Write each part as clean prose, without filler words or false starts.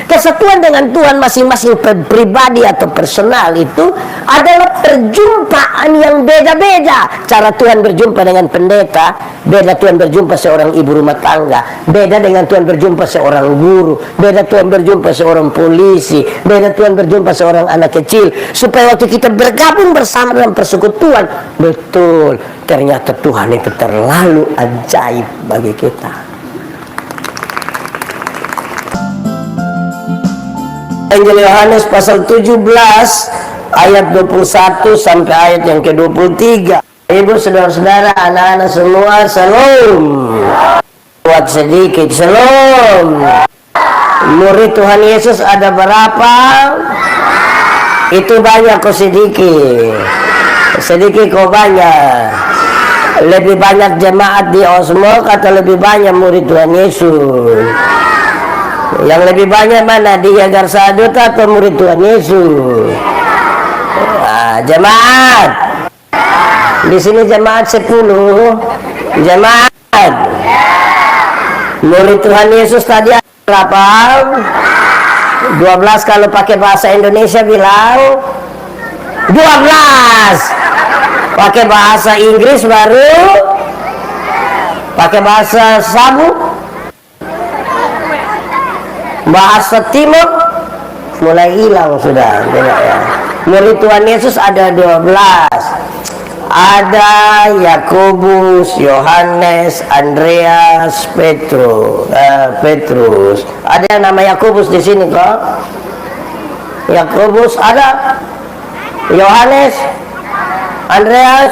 Kesatuan dengan Tuhan masing-masing pribadi atau personal itu adalah perjumpaan yang beda-beda. Cara Tuhan berjumpa dengan pendeta beda, Tuhan berjumpa seorang ibu rumah tangga beda dengan Tuhan berjumpa seorang guru, beda Tuhan berjumpa seorang polisi, beda Tuhan berjumpa seorang anak kecil. Supaya waktu kita bergabung bersama dalam persekutuan, betul, ternyata Tuhan itu terlalu ajaib bagi kita. Injil Yohanes pasal 17 ayat 21 sampai ayat yang ke-23. Ibu, saudara-saudara, anak-anak semua, shalom. Buat sedikit, shalom. Murid Tuhan Yesus ada berapa? Itu banyak kok sedikit. Sedikit kok banyak. Lebih banyak jemaat di Osmo atau lebih banyak murid Tuhan Yesus? Yang lebih banyak mana, di Yagar Sadut atau murid Tuhan Yesus? Nah, jemaat. Di sini jemaat 10. Jemaat. Murid Tuhan Yesus tadi berapa? 12 kalau pakai bahasa Indonesia bilang 12. Pakai bahasa Inggris baru, pakai bahasa Sabu, bahasa Timur mulai hilang sudah. Murid Tuhan Yesus ada 12. Ada Yakobus, Yohanes, Andreas, Petrus. Ada yang nama Yakobus di sini kok? Yakobus ada, Yohanes, Andreas,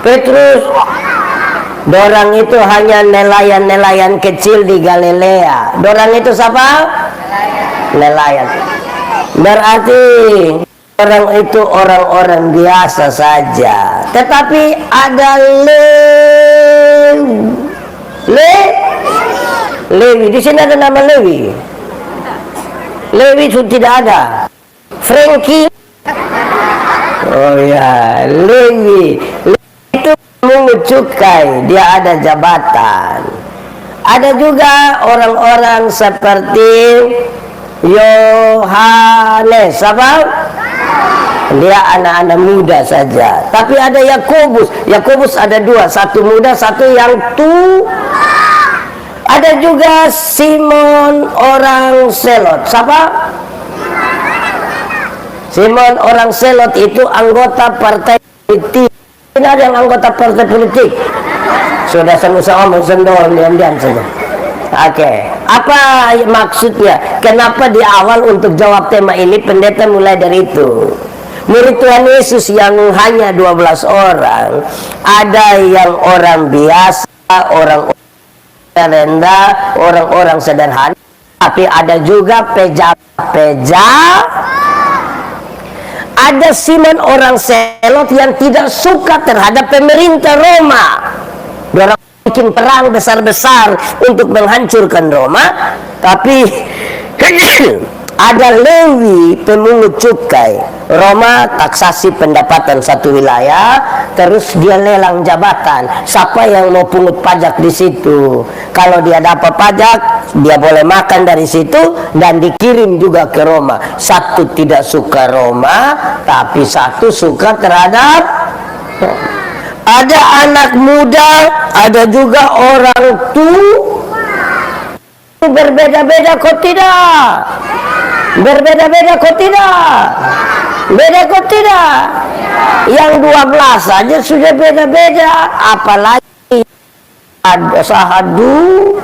Petrus. Dorang itu hanya nelayan-nelayan kecil di Galilea. Dorang itu siapa? Nelayan. Berarti orang itu orang-orang biasa saja. Tetapi ada Lewi. Di sini ada nama Lewi. Lewi itu tidak ada. Frankie. Oh ya, Lewi itu mengut cukai, dia ada jabatan. Ada juga orang-orang seperti Yohanes, apa? Dia anak-anak muda saja. Tapi ada Yakobus. Yakobus ada 2, satu muda, satu yang tua. Ada juga Simon orang Selot. Siapa? Simon orang Selot itu anggota partai politik. Ini ada yang anggota partai politik. Sudah sama-sama ngomong sendol, diam-diam saja. Oke, apa maksudnya? Kenapa di awal untuk jawab tema ini pendeta mulai dari itu? Murid Tuhan Yesus yang hanya 12 orang, ada yang orang biasa, orang rendah, orang-orang sederhana, tapi ada juga peja. Ada Simon orang Selot yang tidak suka terhadap pemerintah Roma. Dia bikin perang besar-besar untuk menghancurkan Roma. Tapi ada Lewi pemungut cukai. Roma taksasi pendapatan satu wilayah, terus dia lelang jabatan. Siapa yang mau pungut pajak di situ? Kalau dia dapat pajak, dia boleh makan dari situ dan dikirim juga ke Roma. Satu tidak suka Roma, tapi satu suka terhadap. Ada anak muda, ada juga orang tua. Berbeda-beda kok tidak? Berbeda-beda kok tidak? Beda kok tidak? Yang 12 saja sudah beda-beda, apalagi ada sahadu,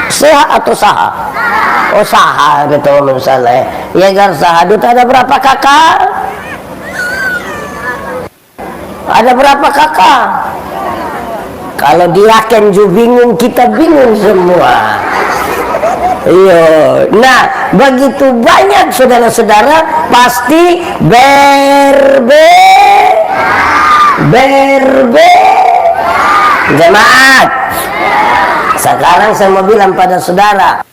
sehat atau saha? Oh saha, betul misalnya. Ya kan sahadu ada berapa kakak? Ada berapa kakak? Kalau dia kenju bingung, kita bingung semua. Iya. Nah, begitu banyak saudara-saudara, pasti jemaat. Sekarang saya mau bilang pada saudara,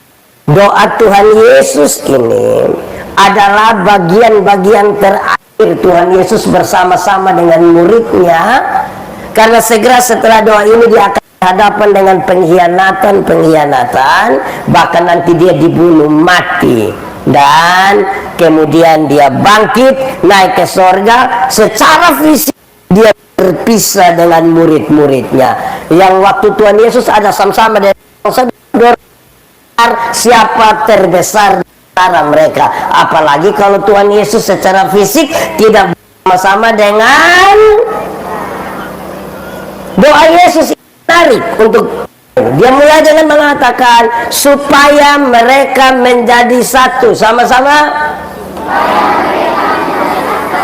doa Tuhan Yesus ini adalah bagian-bagian terakhir Tuhan Yesus bersama-sama dengan muridnya. Karena segera setelah doa ini dia akan hadapan dengan pengkhianatan, bahkan nanti dia dibunuh mati, dan kemudian dia bangkit naik ke sorga. Secara fisik dia berpisah dengan murid-muridnya, yang waktu Tuhan Yesus ada sama-sama dengan siapa terbesar antara mereka. Apalagi kalau Tuhan Yesus secara fisik tidak bersama-sama dengan doa Yesus. Menarik untuk dia mulai dengan mengatakan supaya mereka menjadi satu. Sama-sama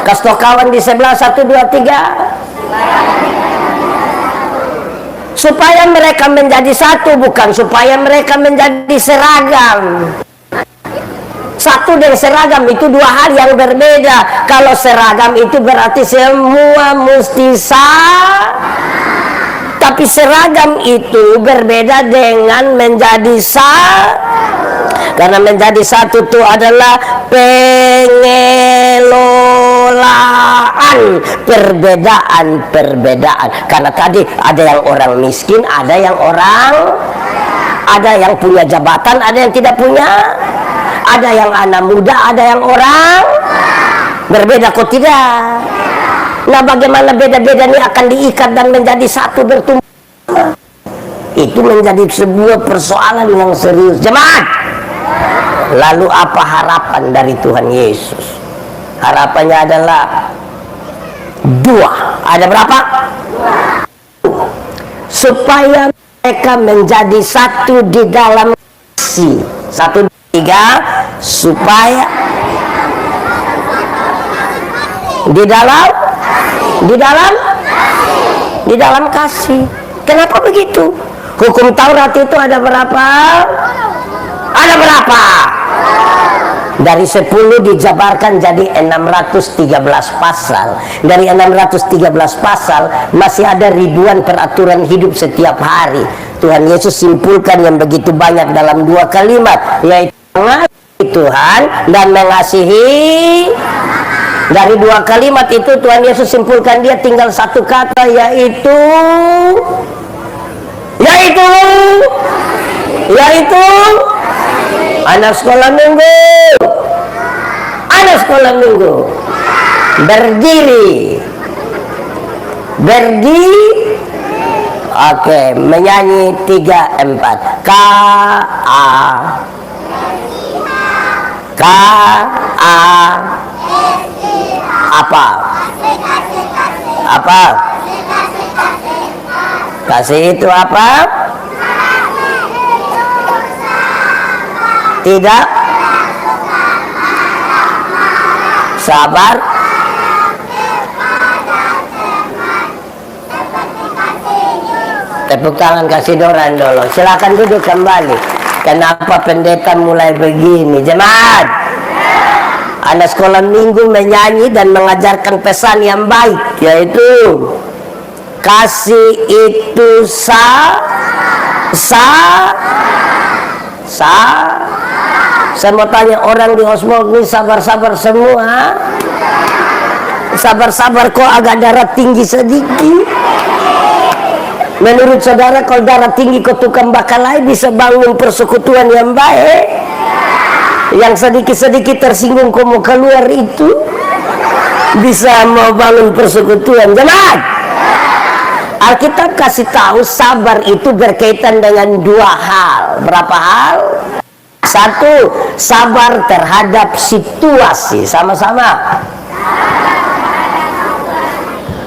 kasih kawan di sebelah, 1, 2, 3. Supaya mereka menjadi satu, bukan supaya mereka menjadi seragam. Satu dan seragam itu dua hal yang berbeda. Kalau seragam itu berarti semua mesti tapi seragam itu berbeda dengan menjadi karena menjadi satu itu adalah pengelolaan perbedaan. Karena tadi ada yang orang miskin, ada yang punya jabatan, ada yang tidak punya, ada yang anak muda, ada yang orang berbeda, kok tidak? Nah, bagaimana beda-beda ini akan diikat dan menjadi satu, bertumbuh? Itu menjadi sebuah persoalan yang serius, jemaat. Lalu apa harapan dari Tuhan Yesus? Harapannya adalah dua. Ada berapa? Supaya mereka menjadi satu di dalam kasih. 1, 3. Supaya di dalam kasih. Kenapa begitu? Hukum Taurat itu ada berapa? Dari 10 dijabarkan jadi 613 pasal. Dari 613 pasal masih ada ribuan peraturan hidup setiap hari. Tuhan Yesus simpulkan yang begitu banyak dalam 2 kalimat, yaitu mengasihi Tuhan dan mengasihi. Dari 2 kalimat itu Tuhan Yesus simpulkan dia tinggal satu kata, yaitu anak sekolah minggu berdiri, oke, menyanyi 3, 4. Apa? Kasih itu apa? Tidak sabar. Tepuk tangan kasih Doran dulu. Silakan duduk kembali. Kenapa pendeta mulai begini, jemaat? Anak sekolah minggu menyanyi dan mengajarkan pesan yang baik, yaitu kasih itu saya mau tanya orang di Osmog ini sabar-sabar semua? Sabar-sabar kok agak darah tinggi sedikit? Menurut saudara kalau darah tinggi kok tukang bakalai bisa bangun persekutuan yang baik? Yang sedikit-sedikit tersinggung kok mau keluar itu bisa mau bangun persekutuan, jemaat? Alkitab kasih tahu sabar itu berkaitan dengan 2 hal. Berapa hal? 1, sabar terhadap situasi. Sama-sama.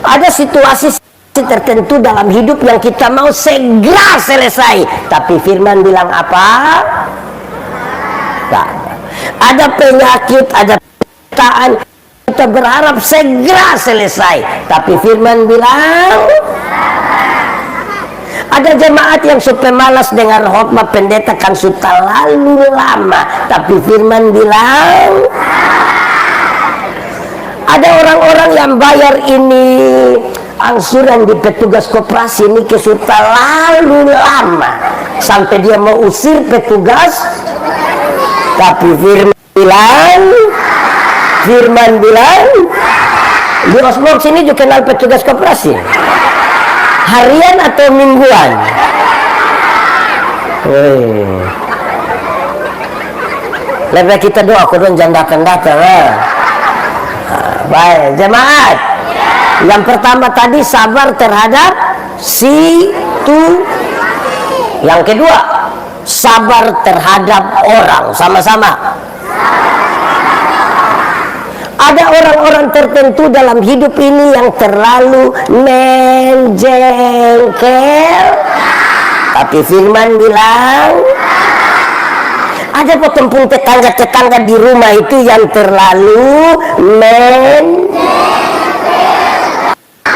Ada situasi tertentu dalam hidup yang kita mau segera selesai, tapi firman bilang apa? Nah, ada penyakit, ada penderitaan, kita berharap segera selesai, tapi firman bilang ada jemaat yang supaya malas dengar khotbah pendeta kan sudah lalu lama, tapi firman bilang ada orang-orang yang bayar ini angsuran di petugas koperasi ini ke sudah lalu lama sampai dia mau usir petugas, tapi firman bilang di Osmog sini juga kenal petugas koperasi harian atau mingguan? Wih. Lebih kita doa kurang jangan datang-datang. Baik, jemaat. Yang pertama tadi sabar terhadap yang kedua sabar terhadap orang. Sama-sama. Ada orang-orang tertentu dalam hidup ini yang terlalu menjengkel. Tapi firman bilang, ada potempun tetangga-tetangga di rumah itu yang terlalu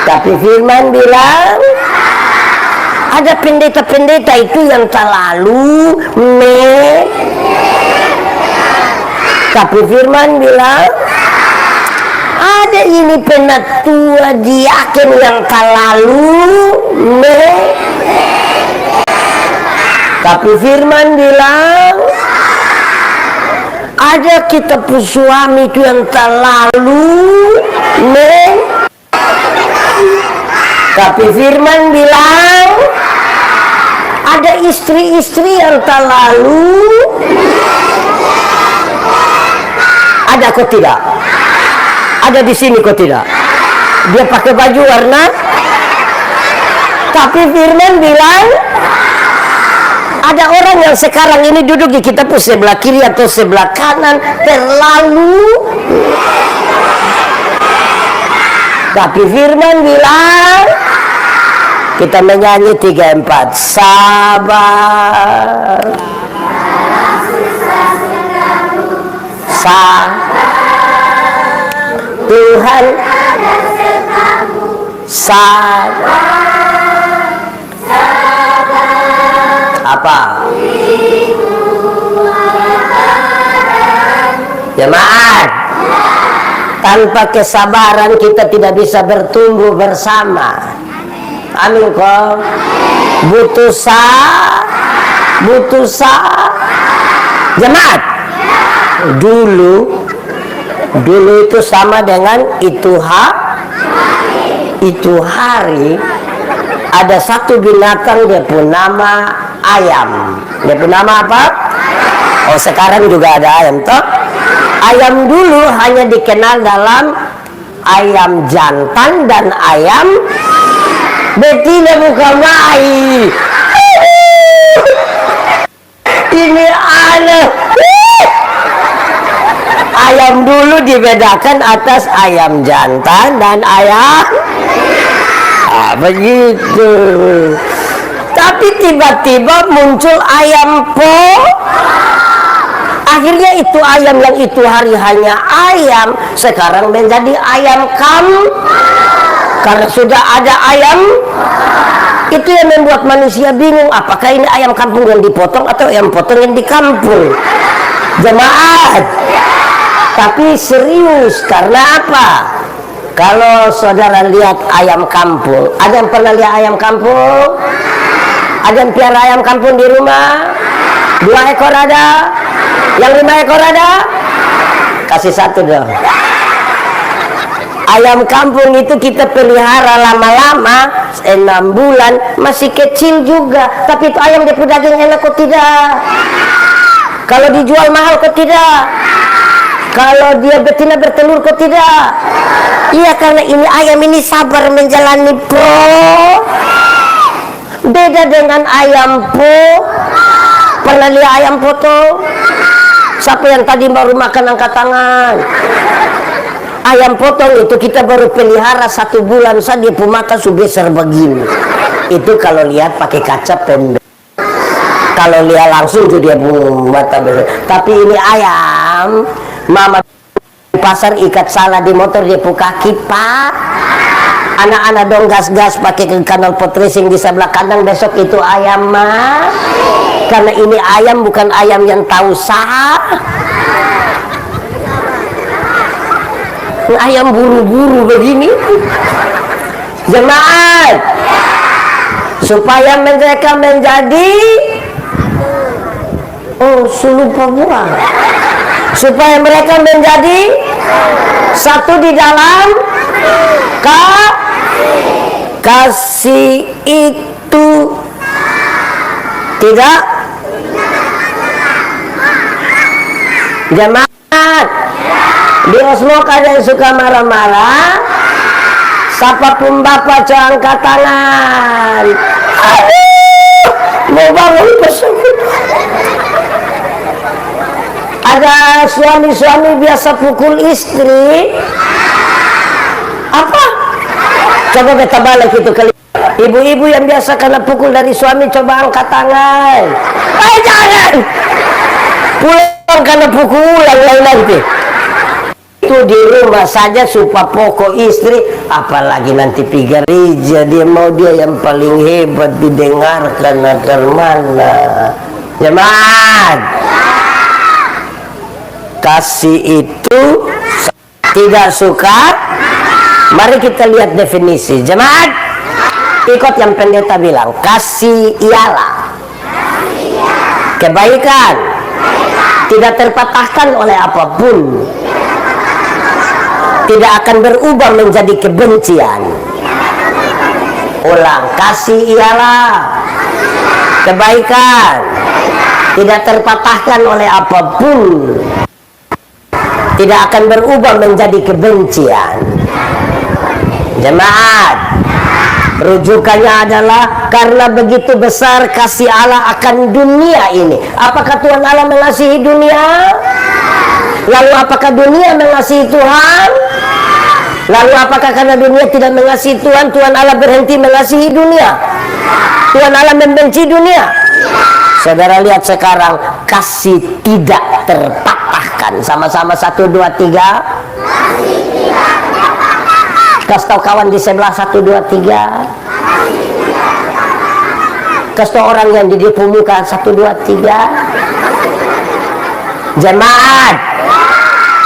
tapi firman bilang, ada pendeta-pendeta itu yang terlalu tapi firman bilang, ada ini penatua diaken yang terlalu tapi firman bilang, ada kita suami itu yang terlalu tapi firman bilang, ada istri-istri yang terlalu ada kok tidak? Ada di sini kok tidak? Dia pakai baju warna tapi firman bilang, ada orang yang sekarang ini duduk di kita pun sebelah kiri atau sebelah kanan terlalu tapi firman bilang, kita menyanyi 3-4 sabar Tuhan sabar apa? Jemaat, tanpa kesabaran kita tidak bisa bertumbuh bersama. Amin kok. Butuh jemaat. Dulu itu sama dengan itu hari. Ada satu binatang dia pun nama ayam. Dia pun nama apa? Oh, sekarang juga ada ayam toh. Ayam dulu hanya dikenal dalam ayam jantan dan ayam betina, bukan mai. Ini aneh. Ayam dulu dibedakan atas ayam jantan dan ayam begitu. Tapi tiba-tiba muncul ayam akhirnya itu ayam yang itu hari hanya ayam sekarang menjadi ayam karena sudah ada ayam. Itu yang membuat manusia bingung, apakah ini ayam kampung yang dipotong atau ayam potong yang di kampung. Jemaat, tapi serius, karena apa? Kalau saudara lihat ayam kampung, ada yang pernah lihat ayam kampung? Ada yang piara ayam kampung di rumah? 2 ekor ada? Yang 5 ekor ada? Kasih 1 dong. Ayam kampung itu kita pelihara lama-lama 6 bulan, masih kecil juga. Tapi itu ayam dia daging enak kok tidak? Kalau dijual mahal kok tidak? Kalau dia betina bertelur kok tidak? Iya, karena ini ayam ini sabar menjalani beda dengan ayam Pernah lihat ayam potong? Siapa yang tadi baru makan angkat tangan? Ayam potong itu kita baru pelihara 1 bulan saja, dia pun mata sudah besar begini. Itu kalau lihat pakai kaca pendek. Kalau lihat langsung itu dia pun mata besar. Tapi ini ayam, mama di pasar ikat salah di motor, dia pun kaki pak. Anak-anak dong gas-gas pakai ke kanal pot racing di sebelah kanan, besok itu ayam mah. Karena ini ayam bukan ayam yang tahu ayam buru-buru begini. Jemaat, supaya mereka menjadi lupa buang. Supaya mereka menjadi satu di dalam kasih itu tidak Jemaat, di Osmok ada yang suka marah-marah? Siapapun bapak coba angkat tangan. Aduh, mau bangun besok. Ada suami-suami biasa pukul istri. Apa? Coba beta balik itu kali. Ibu-ibu yang biasa kena pukul dari suami, coba angkat tangan. Jangan. Pulang karena pukulan lain nanti. Itu di rumah saja supaya pokok istri, apalagi nanti piga gereja, dia mau dia yang paling hebat didengarkan agar mana. Jemaat, kasih itu tidak suka. Mari kita lihat definisi. Jemaat, ikut yang pendeta bilang, kasih ialah kebaikan, tidak terpatahkan oleh apapun, tidak akan berubah menjadi kebencian. Ulang, kasih ialah kebaikan, tidak terpatahkan oleh apapun, tidak akan berubah menjadi kebencian. Jemaat, rujukannya adalah karena begitu besar kasih Allah akan dunia ini. Apakah Tuhan Allah mengasihi dunia? Lalu apakah dunia mengasihi Tuhan? Lalu apakah karena dunia tidak mengasihi Tuhan, Tuhan Allah berhenti mengasihi dunia? Tuhan Allah membenci dunia? Saudara lihat sekarang, kasih tidak terpatahkan. Sama-sama 1, 2, 3. Kasih tahu kawan di sebelah 1, 2, 3. Kasih tahu orang yang di depan muka 1, 2, 3. Jemaat,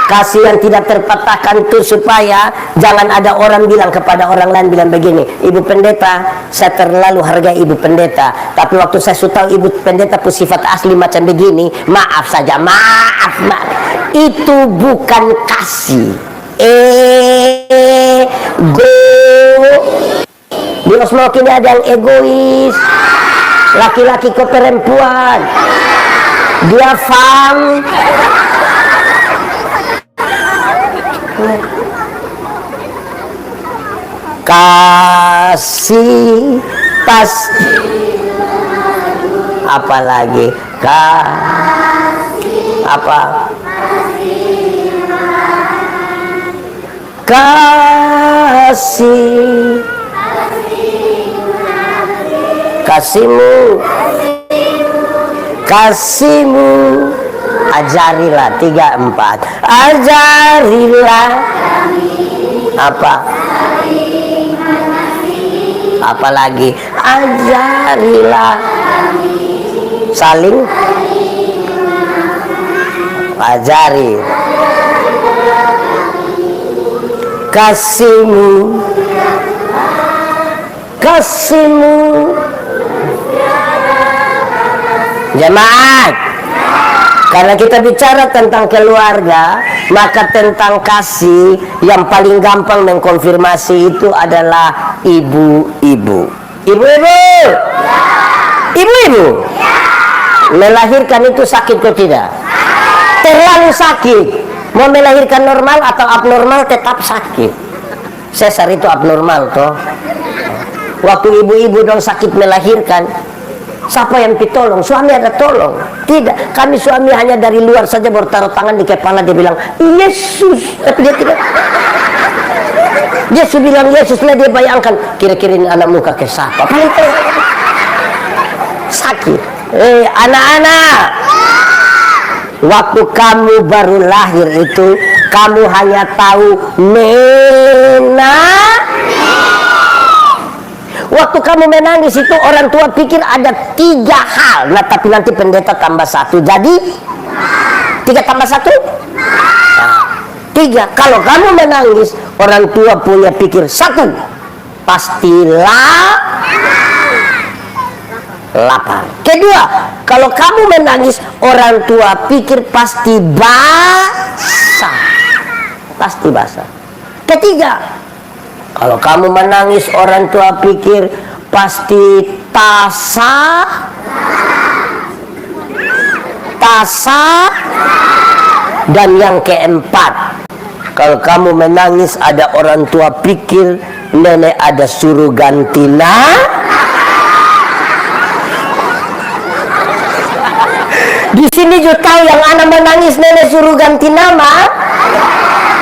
kasih yang tidak terpatahkan itu supaya jangan ada orang bilang kepada orang lain bilang begini, Ibu Pendeta, saya terlalu hargai Ibu Pendeta, tapi waktu saya sudah tahu Ibu Pendeta pun sifat asli macam begini, maaf saja, maaf. Itu bukan kasih. Ego. Di Osmok ini ada yang egois, laki-laki ke perempuan, dia fam. Kasih pasti, apalagi apa? Kasihmu ajarilah 3, 4. Ajarilah apa? Apalagi ajarilah saling ajari. Kasihmu jemaat, karena kita bicara tentang keluarga, maka tentang kasih yang paling gampang mengkonfirmasi itu adalah ibu-ibu. Ibu-ibu melahirkan itu sakit atau tidak? Terlalu sakit. Mau melahirkan normal atau abnormal tetap sakit. Sesar itu abnormal toh. Waktu ibu-ibu dong sakit melahirkan, siapa yang pitolong? Suami ada tolong? Tidak, kami suami hanya dari luar saja bertaruh tangan di kepala, dia bilang Yesus, tapi dia tidak. Yesus bilang Yesus, lah dia bayangkan kira-kira ini anak muka ke siapa? Paling sakit. Anak-anak, waktu kamu baru lahir itu, kamu hanya tahu nena. Waktu kamu menangis itu orang tua pikir ada 3 hal. Nah tapi nanti pendeta tambah 1. Jadi 3 tambah 1? 3. Kalau kamu menangis, orang tua punya pikir 1. Pastilah lapar. Kedua, kalau kamu menangis, orang tua pikir pasti basah. Pasti basah. Ketiga, kalau kamu menangis, orang tua pikir pasti Dan yang keempat, kalau kamu menangis ada orang tua pikir nenek ada suruh ganti Di sini juga tahu yang anak menangis nenek suruh ganti nama.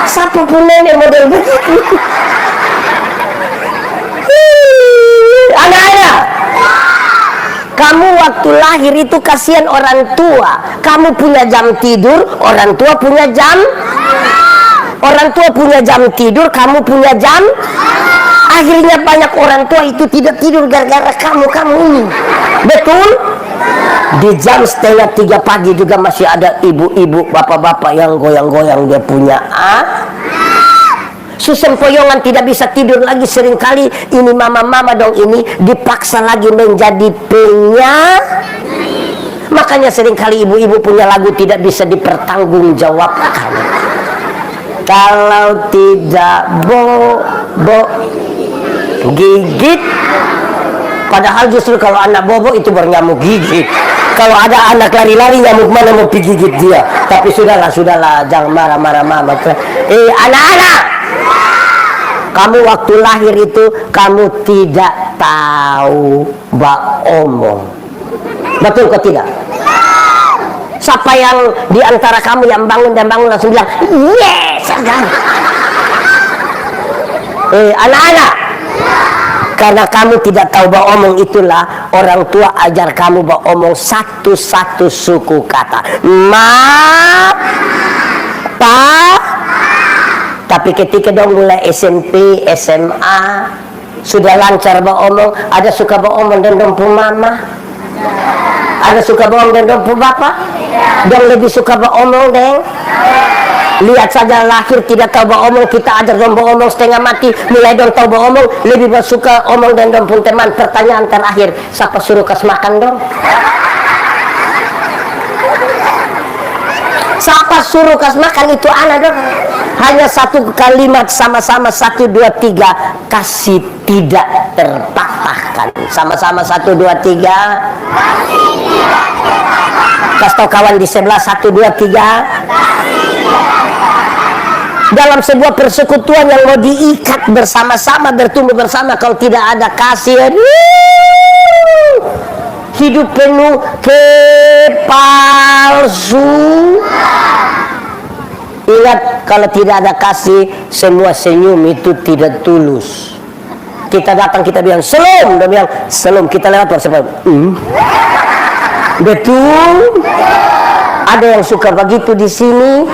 Siapa pun nenek model begitu. Anak-anak, kamu waktu lahir itu kasihan orang tua. Kamu punya jam tidur, orang tua punya jam. Orang tua punya jam tidur, kamu punya jam. Akhirnya banyak orang tua itu tidak tidur gara-gara kamu ini. Betul? Di jam 2:30 pagi juga masih ada ibu-ibu, bapak-bapak yang goyang-goyang dia punya Susempoyongan tidak bisa tidur lagi, seringkali ini mama-mama dong ini dipaksa lagi menjadi Makanya seringkali ibu-ibu punya lagu tidak bisa dipertanggungjawabkan. Kalau tidak bobo gigit, padahal justru kalau anak bobo itu bernyamuk gigit. Kalau ada anak lari-lari, nyamuk mana mau gigit dia. Tapi sudahlah, jangan marah-marah mama. Anak-anak, kamu waktu lahir itu kamu tidak tahu omong. Betul kok tidak? Siapa yang di antara kamu yang bangun langsung bilang yes? Anak-anak, karena kamu tidak tahu omong, itulah orang tua ajar kamu omong satu-satu suku kata pa. Tapi ketika dong mulai SMP, SMA sudah lancar omong, ada suka omong dan dompu mama, ada suka omong dan dompu bapak, dan lebih suka omong deng. Lihat saja lahir tidak tahu omong, kita ajar dong omong setengah mati, mulai dong tahu omong, lebih suka omong dan dong pun teman. Pertanyaan terakhir, siapa suruh kas makan dong? Siapa suruh kas makan itu anak dong? Hanya satu kalimat sama-sama 1, 2, 3 kasih tidak terpatahkan. Sama-sama 1, 2, 3 kasih tau kawan di sebelah 1, 2, 3. Dalam sebuah persekutuan yang mau diikat bersama-sama, bertumbuh bersama, kalau tidak ada kasih, hidup penuh kepalsu. Ingat, kalau tidak ada kasih, semua senyum itu tidak tulus. Kita datang, kita bilang selom, dia bilang selom, kita lewat betul. Ada yang suka begitu di sini.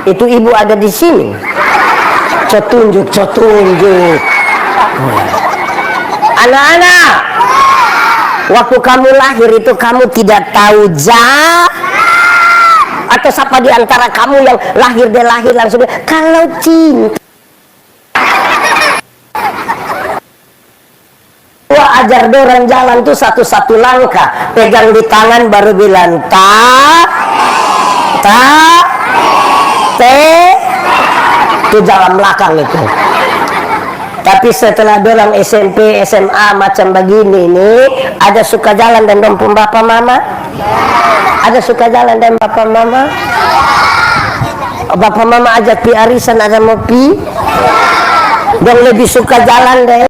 Itu ibu ada di sini. Cetunjuk. Anak-anak, waktu kamu lahir itu kamu tidak tahu atau siapa di antara kamu yang lahir langsung kalau cinta. Ajar dorang jalan tuh satu-satu langkah, pegang di tangan baru bilang itu jalan belakang itu. Tapi setelah dorang SMP, SMA macam begini nih, ada suka jalan dan dompet bapak mama? Ada suka jalan dan bapak mama? Bapak mama ajak pi arisan, ada mau pi? Dong lebih suka jalan deh.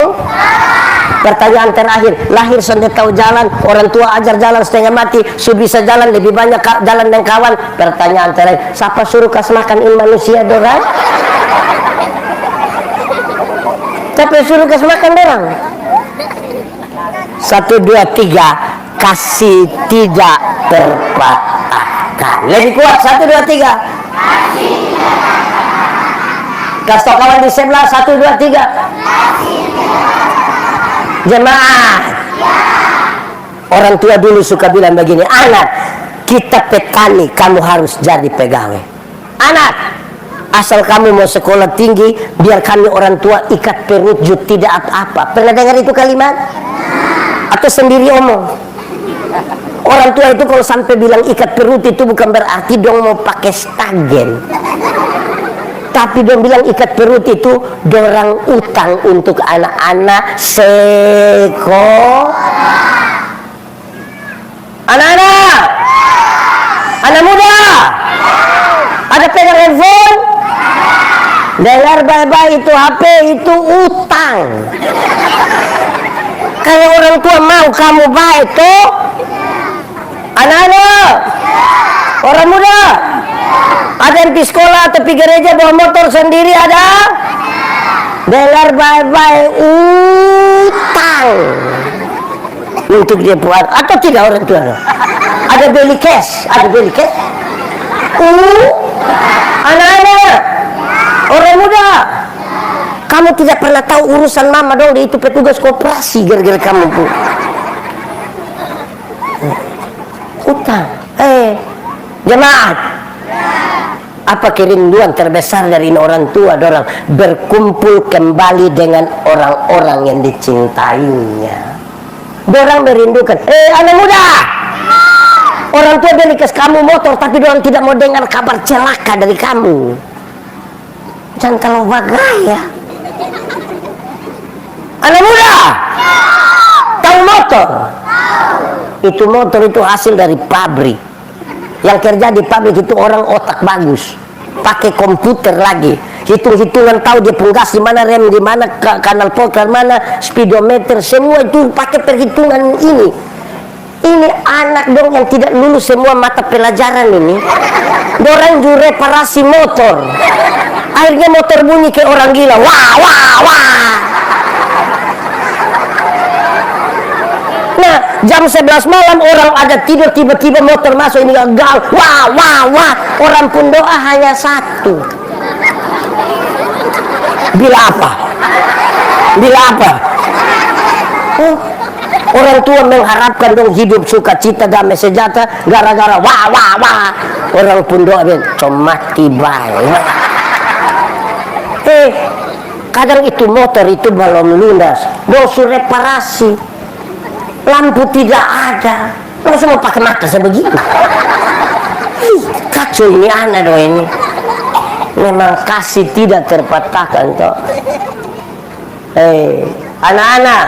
Pertanyaan terakhir, lahir sudah tahu jalan, orang tua ajar jalan setengah mati, bisa jalan lebih banyak jalan dan kawan. Pertanyaan terakhir, siapa suruh kas makan manusia dorang? Siapa suruh kas makan dorang? 1, 2, 3 kasih tidak terpatahkan. Lebih kuat, 1, 2, 3 kasih tau kawan di sebelah, 1, 2, 3 Jemaah, orang tua dulu suka bilang begini, anak, kita petani, kamu harus jadi pegawai. Anak, asal kamu mau sekolah tinggi, biar kami orang tua ikat perut tidak apa-apa. Pernah dengar itu kalimat? Atau sendiri omong? Orang tua itu kalau sampai bilang ikat perut itu bukan berarti dong mau pakai stagen. Tapi dong bilang ikat perut itu dorang utang untuk anak-anak Anak-anak, anak muda, Dengar baik-baik, itu HP itu utang. Kalau orang tua mau kamu baik tuh, anak-anak, orang muda, ada yang pergi sekolah atau pergi gereja bawa motor sendiri ada? Dengar baik-baik, utang untuk dia buat atau tidak orang tua? Ada beli cash, ada beli cash. Anak-anak, orang muda, kamu tidak pernah tahu urusan mama dong, itu petugas koperasi gara-gara kamu bu. Utang. Jemaat, apa kerinduan terbesar dari orang tua? Dorang berkumpul kembali dengan orang-orang yang dicintainya. Dorang merindukan. Anak muda, orang tua beli ke kamu motor, tapi dorang tidak mau dengar kabar celaka dari kamu. Jangan kalau bagaya. Anak muda, tahu motor? Itu motor itu hasil dari pabrik. Yang kerja di pabrik itu orang otak bagus, pakai komputer lagi, hitung-hitungan tahu dia penggas di mana, rem di mana, kanal poker mana, speedometer, semua itu pakai perhitungan ini. Ini anak dong yang tidak lulus semua mata pelajaran ini. Dorang juru reparasi motor. Akhirnya motor bunyi kayak orang gila. Wah, wah, wah. Nah, jam 11 malam orang ada tidur, tiba-tiba motor masuk ini gagal. Wah, wah, wah. Orang pun doa hanya satu. Bila apa? Bila apa? Orang tua mengharapkan dong hidup sukacita damai sejahtera, gara-gara wah wah wah. Orang pun doa mati baik. Kadang itu motor itu belum lunas, dosu reparasi, lampu tidak ada, langsung mau pakai mata sebegini. Kacau ini anak doa ini. Memang kasih tidak terpatahkan toh. Anak-anak,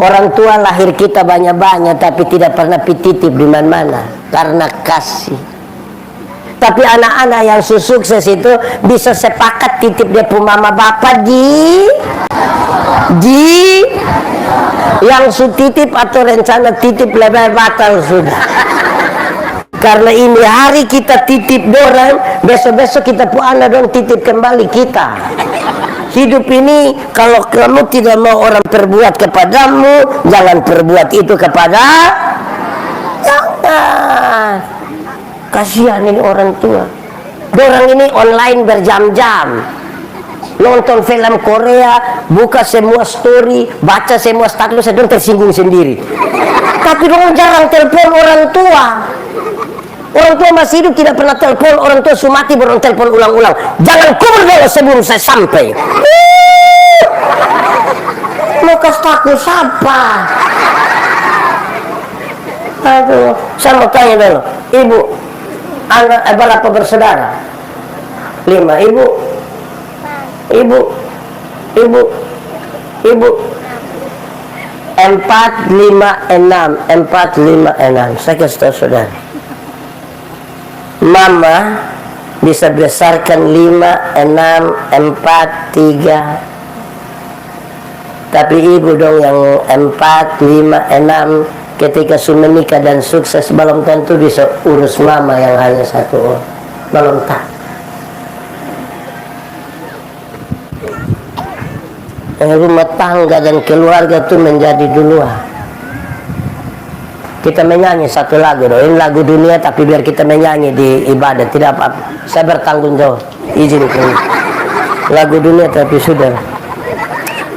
orang tua lahir kita banyak-banyak tapi tidak pernah pititip di mana-mana karena kasih. Tapi anak-anak yang sukses itu bisa sepakat titip dia pu mama bapak di yang su titip atau rencana titip lebih batal sudah. Karena ini hari kita titip dorang, besok-besok kita pu anak dong titip kembali kita. Hidup ini kalau kamu tidak mau orang perbuat kepadamu, jangan perbuat itu kepada. Jangan. Kasihan ini orang tua. Dorang ini online berjam-jam, nonton film Korea, buka semua story, baca semua status, sedang tersinggung sendiri. Tapi dorang jarang telepon orang tua. Orang tua masih hidup tidak pernah telepon, orang tua sudah mati baru telepon ulang-ulang. Jangan kubur dulu sebelum saya sampai. Mau kasih aku siapa? Aduh, saya mau tanya dulu, ibu, anak berapa bersaudara? 5. Ibu 4, 5, 6. 4, 5, 6. Saya kasih tahu saudara, mama bisa besarkan 5, 6, 4, 3. Tapi ibu dong yang 4, 5, 6 ketika sudah menikah dan sukses belum tentu bisa urus mama yang hanya 1 orang. Belum tak. Rumah tangga dan keluarga itu menjadi duluan. Kita menyanyi satu lagu dong. Ini lagu dunia tapi biar kita menyanyi di ibadah, tidak apa-apa. Saya bertanggung jawab. Izin itu. Lagu dunia tapi sudah.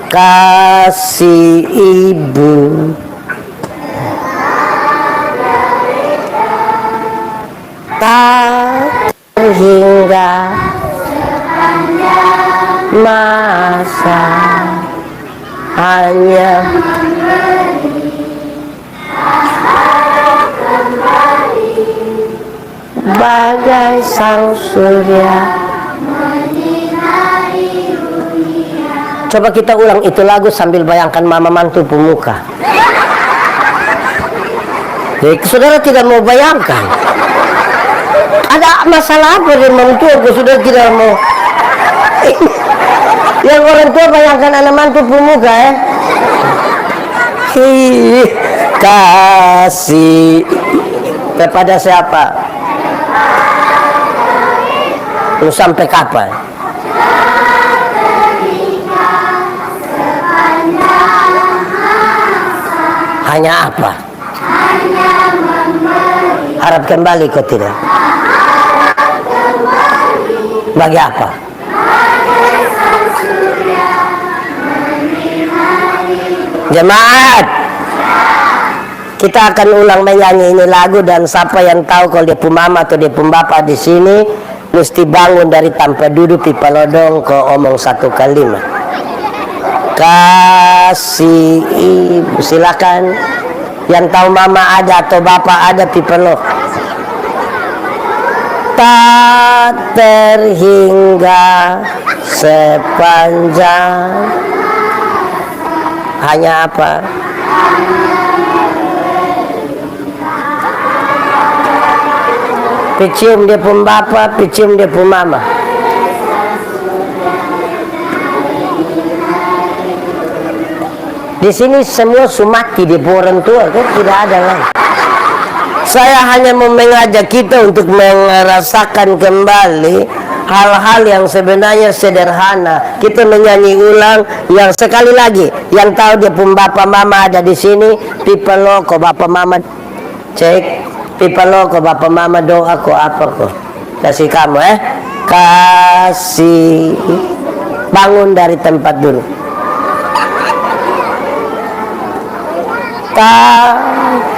Kasih ibu tak hingga masa hanya bagai sang surya. Coba kita ulang itu lagu sambil bayangkan mama mantu pemuka. Jadi saudara tidak mau bayangkan. Ada masalah apa dengan mantu? Aku sudah tidak mau Yang orang tua bayangkan anak mantu pemuka ya. Kasih kepada siapa? Lu sampai kapan? Hanya apa? Harap kembali kau tidak? Bagi apa? Jemaat, kita akan ulang menyanyi ini lagu, dan siapa yang tahu kalau dia pun mama atau dia pun bapak di sini mesti bangun dari tanpa duduk pipa lodong kau omong satu kalimat. Kasih ibu, silakan. Yang tahu mama ada atau bapak ada pipa lodong. Tak terhingga sepanjang. Hanya apa? Picium dia pun bapak, picium dia pun mama. Di sini semua sumati di orang tua, kan? Tidak ada lagi. Saya hanya mau mengajak kita untuk merasakan kembali hal-hal yang sebenarnya sederhana. Kita menyanyi ulang yang sekali lagi. Yang tahu dia pun bapak mama ada di sini, pipa loko bapak mama cek. Pipa loko bapak mama doa kok apa kok. Kasih kamu kasih. Bangun dari tempat dulu. Tak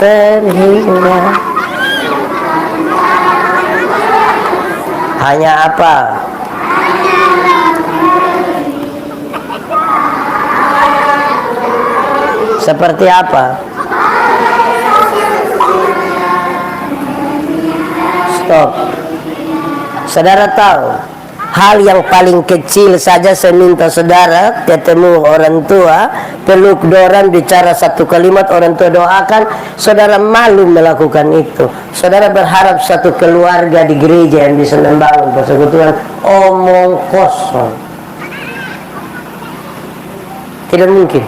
terhingga. Hanya apa? Seperti apa? Stop. Saudara tahu, hal yang paling kecil saja saya minta saudara ketemu orang tua, peluk dorang, bicara satu kalimat, orang tua doakan, saudara malu melakukan itu. Saudara berharap satu keluarga di gereja yang bisa membangun persekutuan omong kosong. Tidak mungkin.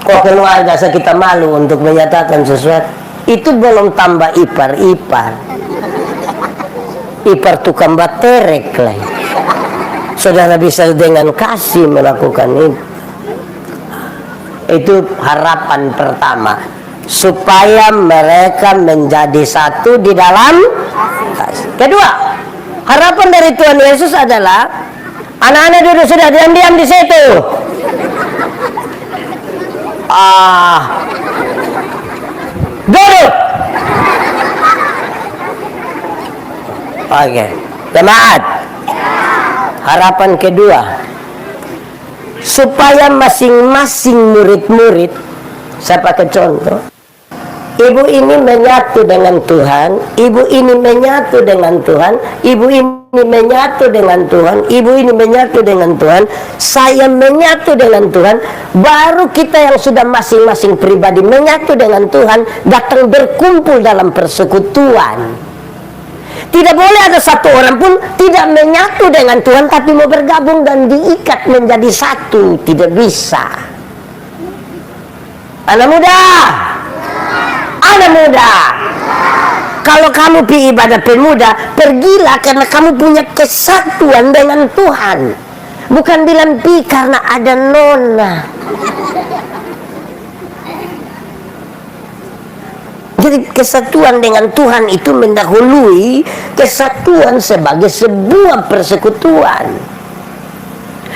Kok keluarga kita malu untuk menyatakan sesuatu? Itu belum tambah ipar-ipar. Ipar tukang baterek lah. Saudara bisa dengan kasih melakukan itu. Itu harapan pertama, supaya mereka menjadi satu di dalam kasih. Kedua, harapan dari Tuhan Yesus adalah anak-anak duduk sudah, diam-diam di situ. Duduk. Oke, jemaat. Harapan kedua, supaya masing-masing murid-murid, saya pakai contoh, ibu ini menyatu dengan Tuhan, ibu ini menyatu dengan Tuhan, ibu ini menyatu dengan Tuhan, ibu ini menyatu dengan Tuhan, saya menyatu dengan Tuhan, baru kita yang sudah masing-masing pribadi menyatu dengan Tuhan, datang berkumpul dalam persekutuan. Tidak boleh ada satu orang pun tidak menyatu dengan Tuhan tapi mau bergabung dan diikat menjadi satu. Tidak bisa. Anak muda, kalau kamu pergi ibadah pemuda, pergilah karena kamu punya kesatuan dengan Tuhan. Bukan bilang pergi karena ada nona. Jadi kesatuan dengan Tuhan itu mendahului kesatuan sebagai sebuah persekutuan.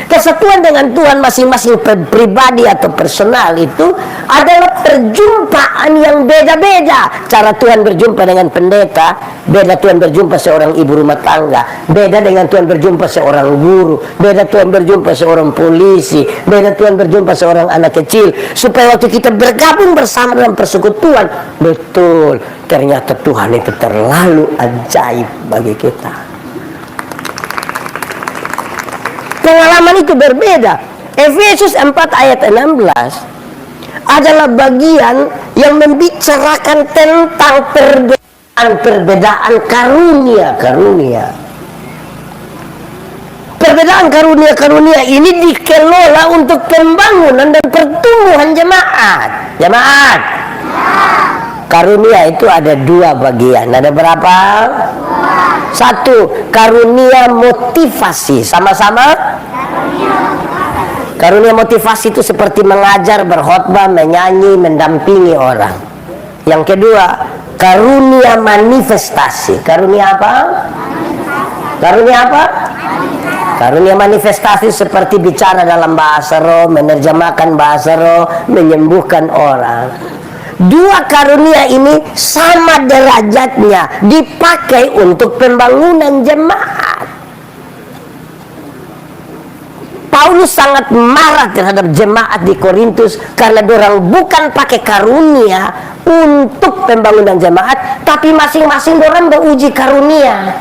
Kesatuan dengan Tuhan masing-masing pribadi atau personal itu adalah perjumpaan yang beda-beda. Cara Tuhan berjumpa dengan pendeta, beda Tuhan berjumpa seorang ibu rumah tangga, beda dengan Tuhan berjumpa seorang guru, beda Tuhan berjumpa seorang polisi, beda Tuhan berjumpa seorang anak kecil. Supaya waktu kita bergabung bersama dalam persekutuan, betul, ternyata Tuhan itu terlalu ajaib bagi kita. Pengalaman itu berbeda. Efesus 4 ayat 16 adalah bagian yang membicarakan tentang perbedaan karunia. Perbedaan karunia-karunia ini dikelola untuk pembangunan dan pertumbuhan jemaat. Jemaat. Karunia itu ada dua bagian. Ada berapa? Satu, karunia motivasi. Sama-sama. Karunia motivasi itu seperti mengajar, berkhotbah, menyanyi, mendampingi orang. Yang kedua, karunia manifestasi. Karunia apa? Karunia apa? Karunia manifestasi seperti bicara dalam bahasa roh, menerjemahkan bahasa roh, menyembuhkan orang. Dua karunia ini sama derajatnya, dipakai untuk pembangunan jemaat. Paulus sangat marah terhadap jemaat di Korintus karena dorang bukan pakai karunia untuk pembangunan jemaat, tapi masing-masing dorang beruji karunia.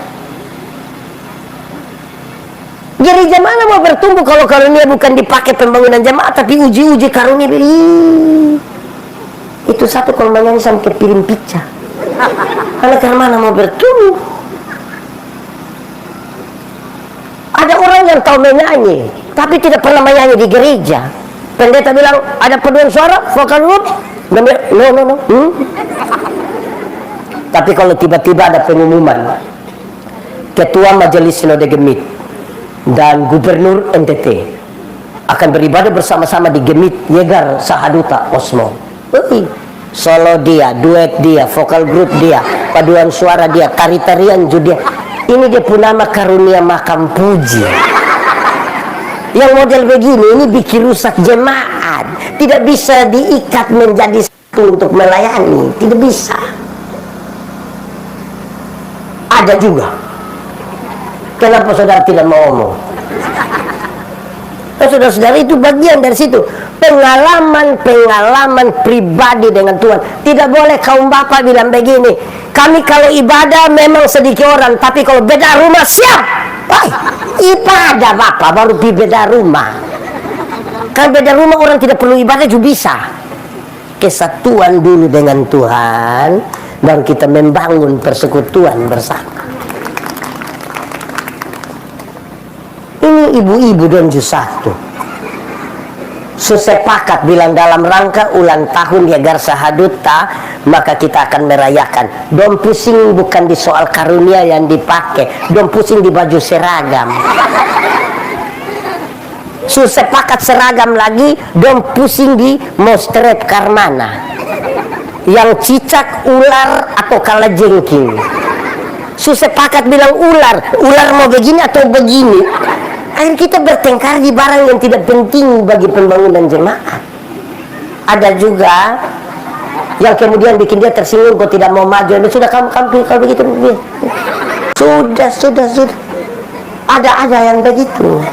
Gereja mana mau bertumbuh kalau karunia bukan dipakai pembangunan jemaat, tapi uji-uji karunia? Itu satu kalau menyanyi sampai piring pica. Anak mana mau bertumbuh? Ada orang yang tahu menyanyi, tapi tidak pernah menyanyi di gereja. Pendeta bilang, ada paduan suara, vokal group. No. Tapi kalau tiba-tiba ada pengumuman, Ketua Majelis Sinode Gemit dan Gubernur NTT akan beribadah bersama-sama di Gemit Yegar Sahaduta Osmo. Solo dia, duet dia, vokal group dia, paduan suara dia, tari-tarian juga dia. Ini dia pun nama karunia makam puji. Yang model begini ini bikin rusak jemaat. Tidak bisa diikat menjadi satu untuk melayani. Tidak bisa. Ada juga. Kenapa saudara tidak mau ngomong? Saudara-saudara, itu bagian dari situ. Pengalaman pribadi dengan Tuhan. Tidak boleh kaum bapak bilang begini, kami kalau ibadah memang sedikit orang, tapi kalau beda rumah siap. Wah, ibadah bapak baru beda rumah. Kalau beda rumah orang tidak perlu ibadah juga bisa. Kesatuan dulu dengan Tuhan, dan kita membangun persekutuan bersama. Ini ibu-ibu dan satu sesepakat bilang dalam rangka ulang tahun Yegar Sahaduta, maka kita akan merayakan. Dong pusing bukan di soal karunia yang dipakai, dong pusing di baju seragam. Sepakat seragam lagi, dong pusing di mostret karmana yang cicak, ular atau kalajengking. Sepakat bilang ular mau begini atau begini. Akhirnya kita bertengkar di barang yang tidak penting bagi pembangunan jemaat. Ada juga yang kemudian bikin dia tersinggung kok tidak mau maju. Sudah kamu kalau begitu. Sudah. Ada yang begitu.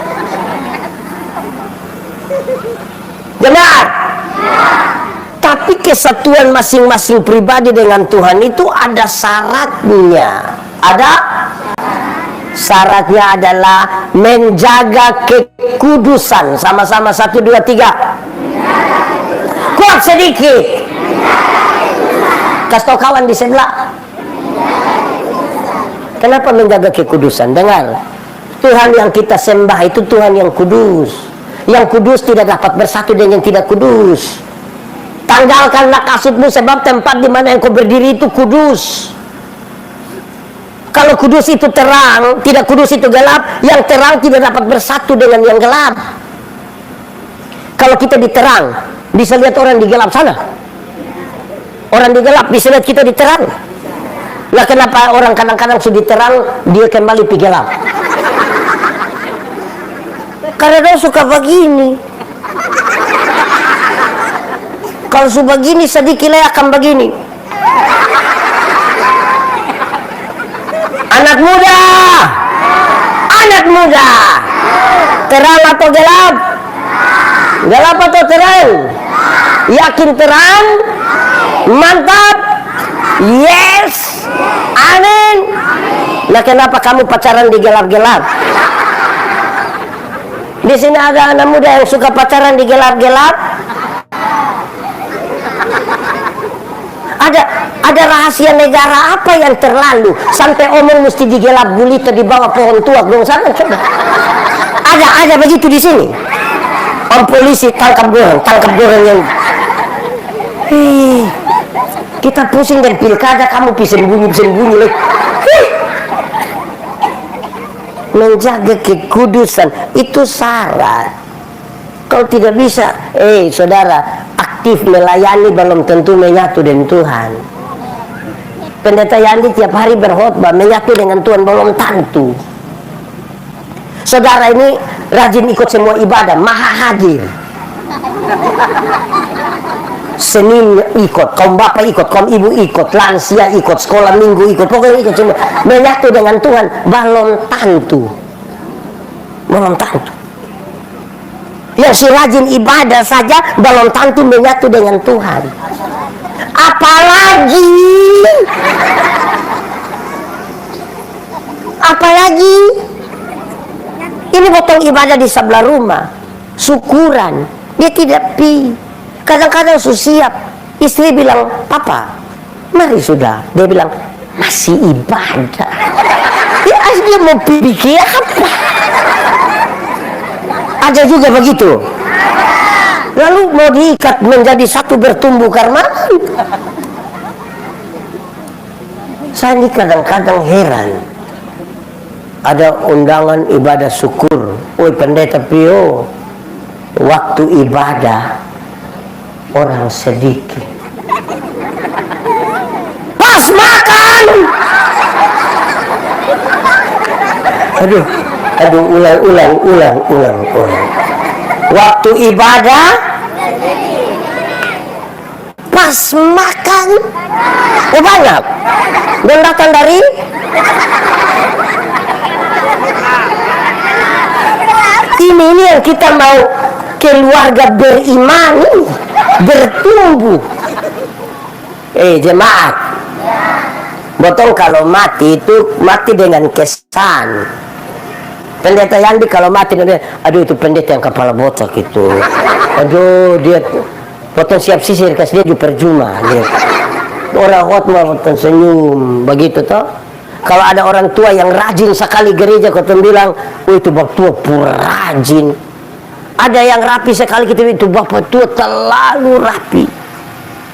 Jemaat. Tapi kesatuan masing-masing pribadi dengan Tuhan itu ada syaratnya. Ada syaratnya adalah menjaga kekudusan. Sama-sama 1, 2, 3. Kuat sedikit. Kasih tau kawan di sebelah. Kenapa menjaga kekudusan? Dengar, Tuhan yang kita sembah itu Tuhan yang kudus. Yang kudus tidak dapat bersatu dengan yang tidak kudus. Tanggalkanlah kasutmu sebab tempat di mana yang kau berdiri itu kudus. Kalau kudus itu terang, tidak kudus itu gelap. Yang terang tidak dapat bersatu dengan yang gelap. Kalau kita diterang, bisa lihat orang di gelap sana. Orang di gelap bisa lihat kita diterang. Nah, kenapa orang kadang-kadang sudah diterang dia kembali pergi gelap? Karena dia suka begini. Kalau sudah begini sedikit akan begini. Anak muda, terang atau gelap? Gelap atau terang? Yakin terang? Mantap? Yes? Amin? Nah, kenapa kamu pacaran di gelap-gelap? Di sini ada anak muda yang suka pacaran di gelap-gelap. Ada rahasia negara apa yang terlalu sampai omong mesti digelap gulita di bawah pohon tua? Belum sana coba. Ada begitu di sini. Om polisi tangkap goreng yang kita pusing dan pilkada, kamu sembunyi loh. Menjaga kekudusan itu syarat. Kalau tidak bisa, saudara, aktif melayani belum tentu menyatu dengan Tuhan. Pendeta Yandi tiap hari berkhotbah menyatu dengan Tuhan belum tentu. Saudara ini rajin ikut semua ibadah, maha hadir. Senin ikut, kaum bapak ikut, kaum ibu ikut, lansia ikut, sekolah minggu ikut, pokoknya ikut semua. Menyatu dengan Tuhan belum tentu. Yang si rajin ibadah saja belum tentu menyatu dengan Tuhan. Apalagi ini potong ibadah di sebelah rumah, syukuran, dia tidak pi. Kadang-kadang siap, istri bilang, papa, mari sudah. Dia bilang, masih ibadah. Dia mau pikir apa? Ada juga begitu. Lalu mau diikat menjadi satu bertumbuh karena saya ini kadang-kadang heran. Ada undangan ibadah syukur. Oi pendeta Pio, waktu ibadah orang sedikit. Pas makan. Aduh, ulang. Waktu ibadah pas makan banyak. Dan datang dari ini yang kita mau keluarga beriman bertumbuh. Jemaat, botol kalau mati itu mati dengan kesan. Pendeta Yandi kalau mati, aduh itu pendeta yang kepala botak itu, aduh dia potong siap sisir kasih dia juga percuma. Orang khotbah potong senyum begitu toh. Kalau ada orang tua yang rajin sekali gereja, kau bilang, oh itu bapak tua pura rajin. Ada yang rapi sekali, kita itu bapak tua terlalu rapi.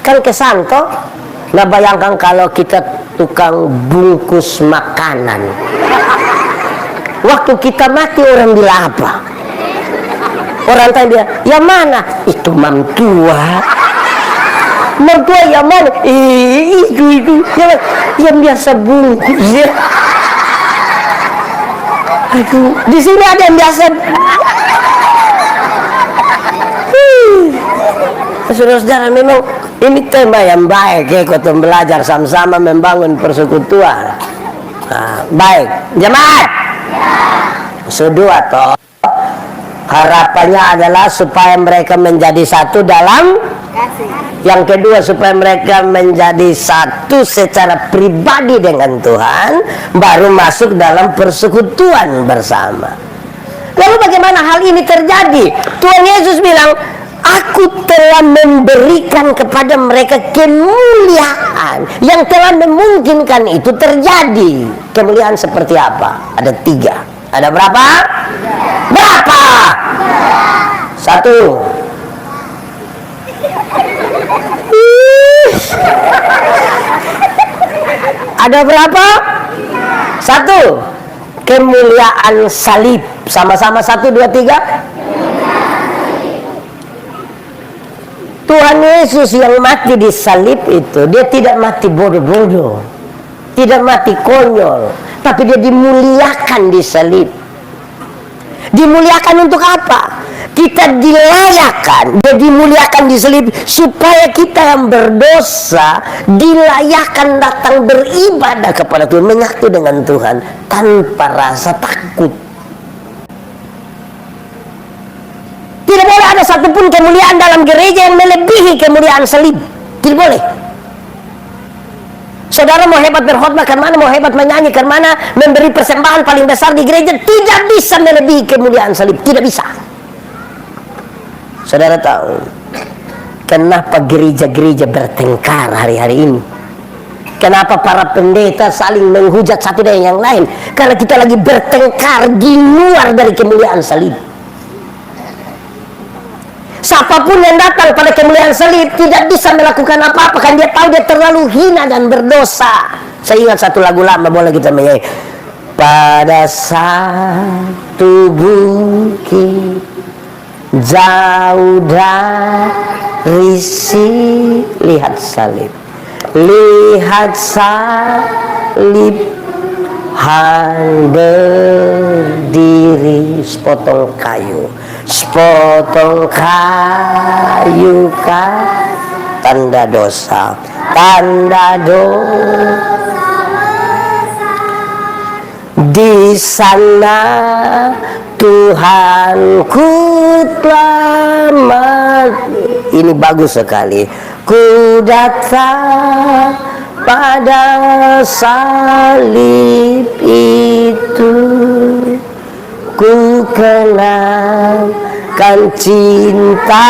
Kan kesan toh. Nah bayangkan kalau kita tukang bungkus makanan. Waktu kita mati orang bilang apa? Orang tanya, yang mana? Itu mamtua. Mamtua yang mana? Itu yang biasa bungkus ya. Aduh, di sini ada yang biasa. Saudara-saudara, memang ini tema yang baik ya, kita belajar sama-sama membangun persekutuan. Nah, baik, jemaat. Kedua toh, harapannya adalah supaya mereka menjadi satu dalam kasih. Yang kedua supaya mereka menjadi satu secara pribadi dengan Tuhan, baru masuk dalam persekutuan bersama. Lalu bagaimana hal ini terjadi? Tuhan Yesus bilang, aku telah memberikan kepada mereka kemuliaan yang telah memungkinkan itu terjadi. Kemuliaan seperti apa? Ada 3. Ada berapa? Berapa? 1. Ada berapa? 1. Kemuliaan salib. Sama-sama 1, 2, 3. Tuhan Yesus yang mati di salib itu, dia tidak mati bodoh-bodoh, tidak mati konyol, tapi dia dimuliakan di salib. Dimuliakan untuk apa? Kita dilayakan, dia dimuliakan di salib supaya kita yang berdosa dilayakan datang beribadah kepada Tuhan, menyatu dengan Tuhan tanpa rasa takut. Tidak boleh ada satupun kemuliaan dalam gereja yang melebihi kemuliaan salib. Tidak boleh. Saudara mau hebat berkhotbah kan mana, mau hebat menyanyi kan mana, memberi persembahan paling besar di gereja, tidak bisa melebihi kemuliaan salib. Tidak bisa. Saudara tahu kenapa gereja-gereja bertengkar hari-hari ini? Kenapa para pendeta saling menghujat satu dengan yang lain? Karena kita lagi bertengkar di luar dari kemuliaan salib. Siapapun yang datang pada kemuliaan salib tidak bisa melakukan apa-apa, kan dia tahu dia terlalu hina dan berdosa. Saya ingat satu lagu lama, boleh kita menyanyi. Pada satu bukit jauh dari sini, lihat salib, lihat salib berdiri, sepotong kayu, sepotong kayu kan tanda dosa, tanda dosa. Di sana Tuhanku telah mati. Ini bagus sekali. Ku datang pada salib itu, ku kenalkan cinta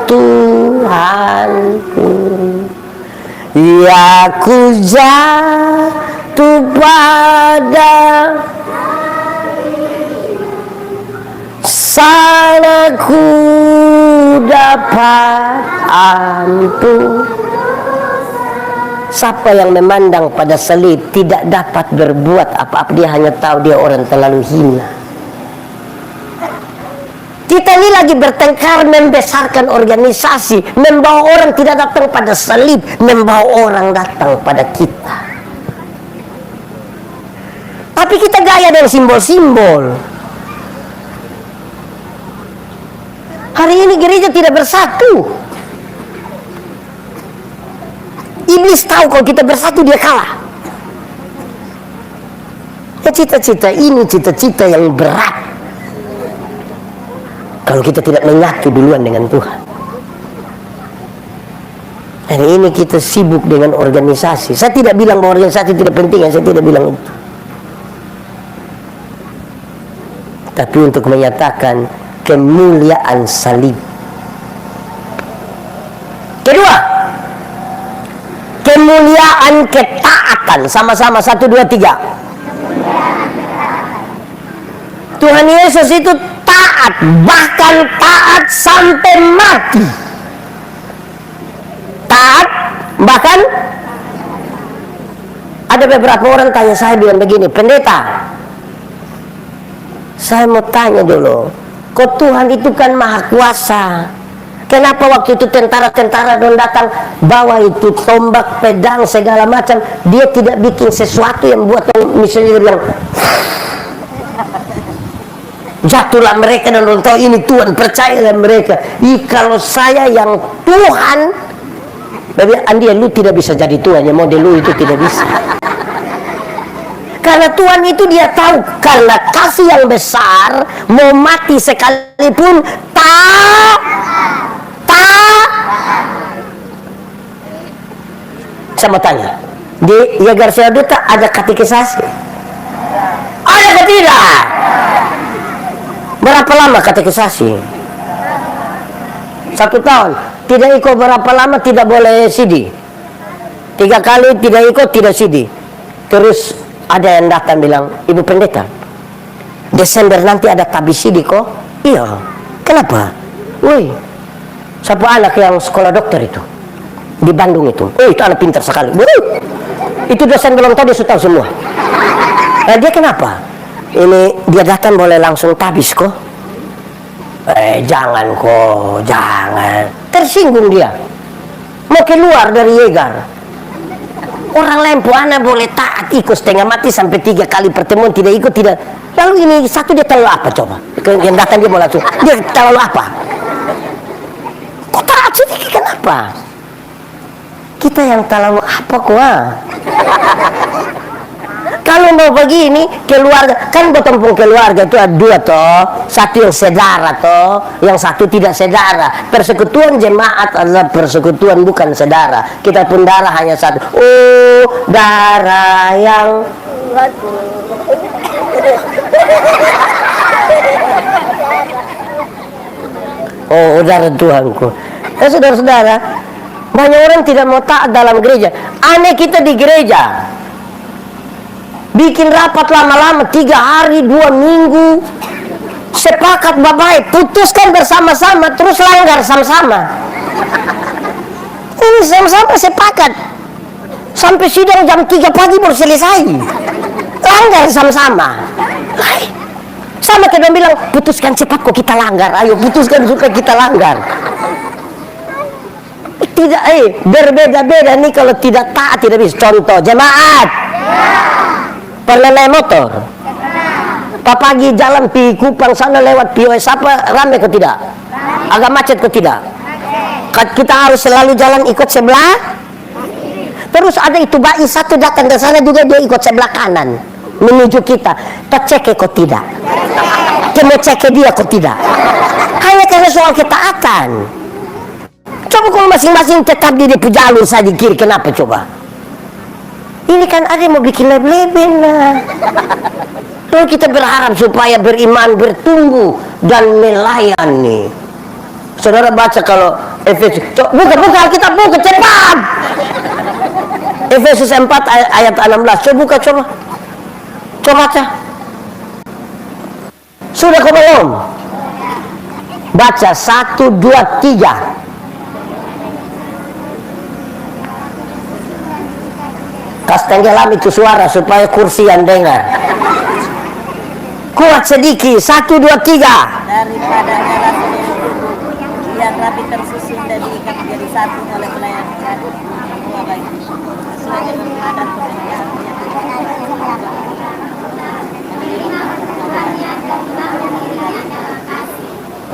Tuhanku. Ya ku jatuh pada sana, ku dapat ampun. Siapa yang memandang pada salib tidak dapat berbuat apa-apa, dia hanya tahu dia orang terlalu hina. Kita ini lagi bertengkar membesarkan organisasi, membawa orang tidak datang pada salib, membawa orang datang pada kita. Tapi kita gaya dengan simbol-simbol. Hari ini gereja tidak bersatu. Iblis tahu kalau kita bersatu dia kalah. Ya, cita-cita ini cita-cita yang berat kalau kita tidak menyatu duluan dengan Tuhan. Hari ini kita sibuk dengan organisasi. Saya tidak bilang bahwa organisasi tidak penting, saya tidak bilang itu. Tapi untuk menyatakan kemuliaan salib. Kedua, kemuliaan ketaatan. Sama-sama, 1, 2, 3. Tuhan Yesus itu taat, bahkan taat sampai mati. Taat, bahkan ada beberapa orang tanya saya bilang begini, pendeta, saya mau tanya dulu, kok Tuhan itu kan maha kuasa, kenapa waktu itu tentara-tentara dong datang bawa itu tombak, pedang, segala macam, dia tidak bikin sesuatu yang buat misalnya dia bilang jatuhlah mereka dan orang tahu ini Tuhan, percayalah mereka. Kalau saya yang Tuhan, tapi Andi, lu tidak bisa jadi Tuhan, ya model lu itu tidak bisa. Karena Tuhan itu dia tahu, karena kasih yang besar, mau mati sekalipun saya mau tanya, di Yagar Duta ada katekisasi? Ada atau tidak? Berapa lama katekisasi? 1 tahun. Tidak ikut berapa lama tidak boleh CD. 3 kali tidak ikut tidak CD. Terus ada yang datang bilang, Ibu Pendeta, Desember nanti ada tabis CD kok? Iya. Kenapa? Woi, siapa anak yang sekolah dokter itu di Bandung itu? Oh, itu anak pintar sekali. Itu dosen belum tahu, dia sudah tahu semua. Nah, dia kenapa? Ini dia datang boleh langsung tabis kok? Jangan kok, jangan. Tersinggung dia. Mau keluar dari Yegar. Orang lain pun anak boleh taat ikut setengah mati sampai 3 kali pertemuan tidak ikut tidak. Lalu ini satu dia terlalu apa coba? Yang datang dia mau langsung. Dia terlalu apa? Kok taat sedikit kenapa? Kita yang terlalu apa kok? Kalau mau begini keluarga, kan bertempung keluarga itu ada 2 toh, satu yang sedara toh, yang satu tidak sedara. Persekutuan jemaat adalah persekutuan bukan sedara. Kita pun darah hanya satu. Oh, darah yang oh, darah Tuhanku. Saudara-saudara, Banyak orang tidak mau taat dalam gereja. Aneh kita di gereja bikin rapat lama-lama 3 hari 2 minggu, sepakat baik, putuskan bersama-sama, terus langgar sama-sama. Ini sama-sama sepakat, sampai sidang jam 3 pagi baru selesai, langgar sama-sama. Sama kita bilang, putuskan cepat kok kita langgar, ayo putuskan supaya kita langgar. Tidak, berbeda-beda nih kalau tidak taat, tidak bisa. Contoh, jemaat pernah naik motor? Pak pagi jalan pi Kupang sana lewat POS apa, rame ke tidak? Agak macet ke tidak? Kita harus selalu jalan ikut sebelah. Terus ada itu bayi satu datang ke sana juga, dia ikut sebelah kanan menuju kita. Tak cek kok tidak? Kita cek dia kok tidak? Hanya karena soal ketaatan. Coba kalau masing-masing tetap di jalur saja kiri, kenapa coba? Ini kan ada yang mau bikin leben-leben lah. Lalu kita berharap supaya beriman, bertumbuh dan melayani. Saudara baca kalau Efesus, buka Alkitab, buka cepat. Efesus 4 ayat 16, coba buka, coba baca. Sudah kau belum? Baca 1, 2, 3. Tenggelam itu suara supaya kursi yang dengar. Kuat sedikit. 1, 2, 3. Daripada merah seluruh tubuh yang rapi tersusun dan diikat menjadi satu oleh pelayan semua baik sesuai dengan adat pemerintahan.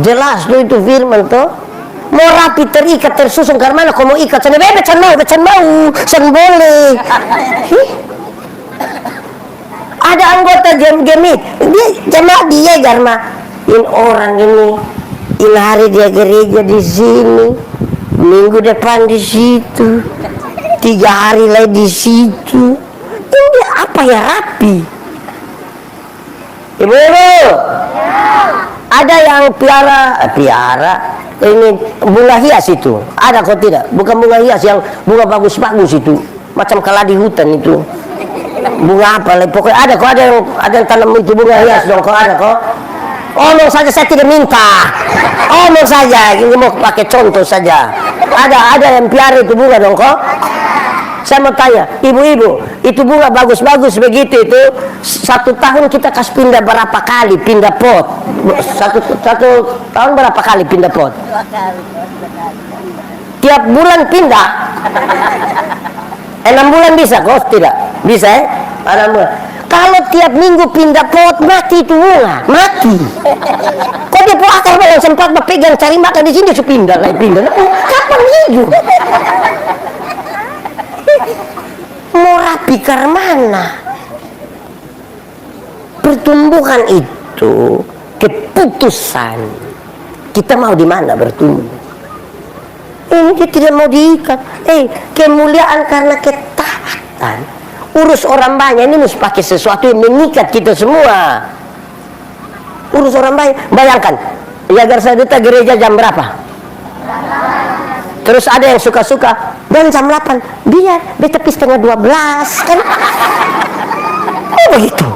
Jelas tuh itu firman tuh. Mau rapi terikat tersusun karena mana kau mau ikat sana becan mau boleh. Ada anggota gemit dia jemaat dia karena ini orang ini hari dia gereja di sini, minggu depan di situ, 3 hari lagi di situ. Ini apa ya rapi? Ibu-ibu, ada yang piara ini bunga hias itu, ada kok tidak? Bukan bunga hias yang bunga bagus-bagus itu, macam keladi hutan itu. Bunga apa? Pokoknya ada kok, ada yang tanam itu bunga hias dong, kok ada kok. Omong saja, saya tidak minta. Omong saja, ini mau pakai contoh saja. Ada yang piara itu bunga dong kok. Saya mau tanya, ibu-ibu, itu bunga bagus-bagus begitu itu 1 tahun kita kasih pindah berapa kali pindah pot? Satu tahun berapa kali pindah pot? 2 kali. Tiap bulan pindah. 6 bulan bisa kok? Tidak bisa ya? 6 bulan. Kalau tiap minggu pindah pot, mati itu bunga, mati. Kok dia po akar yang sempat berpegang cari makan di sini pindah lagi pindah. Kapan hidup? Mau rapi ke mana? Pertumbuhan itu keputusan. Kita mau di mana bertumbuh? Ini dia tidak mau diikat. Kemuliaan karena ketaatan. Urus orang banyak ini mesti pakai sesuatu yang mengikat kita semua. Urus orang banyak. Bayangkan, Yagar Sadeta gereja jam berapa? Terus ada yang suka-suka dan jam 8 biar tapi setengah 12 kan? Oh begitu.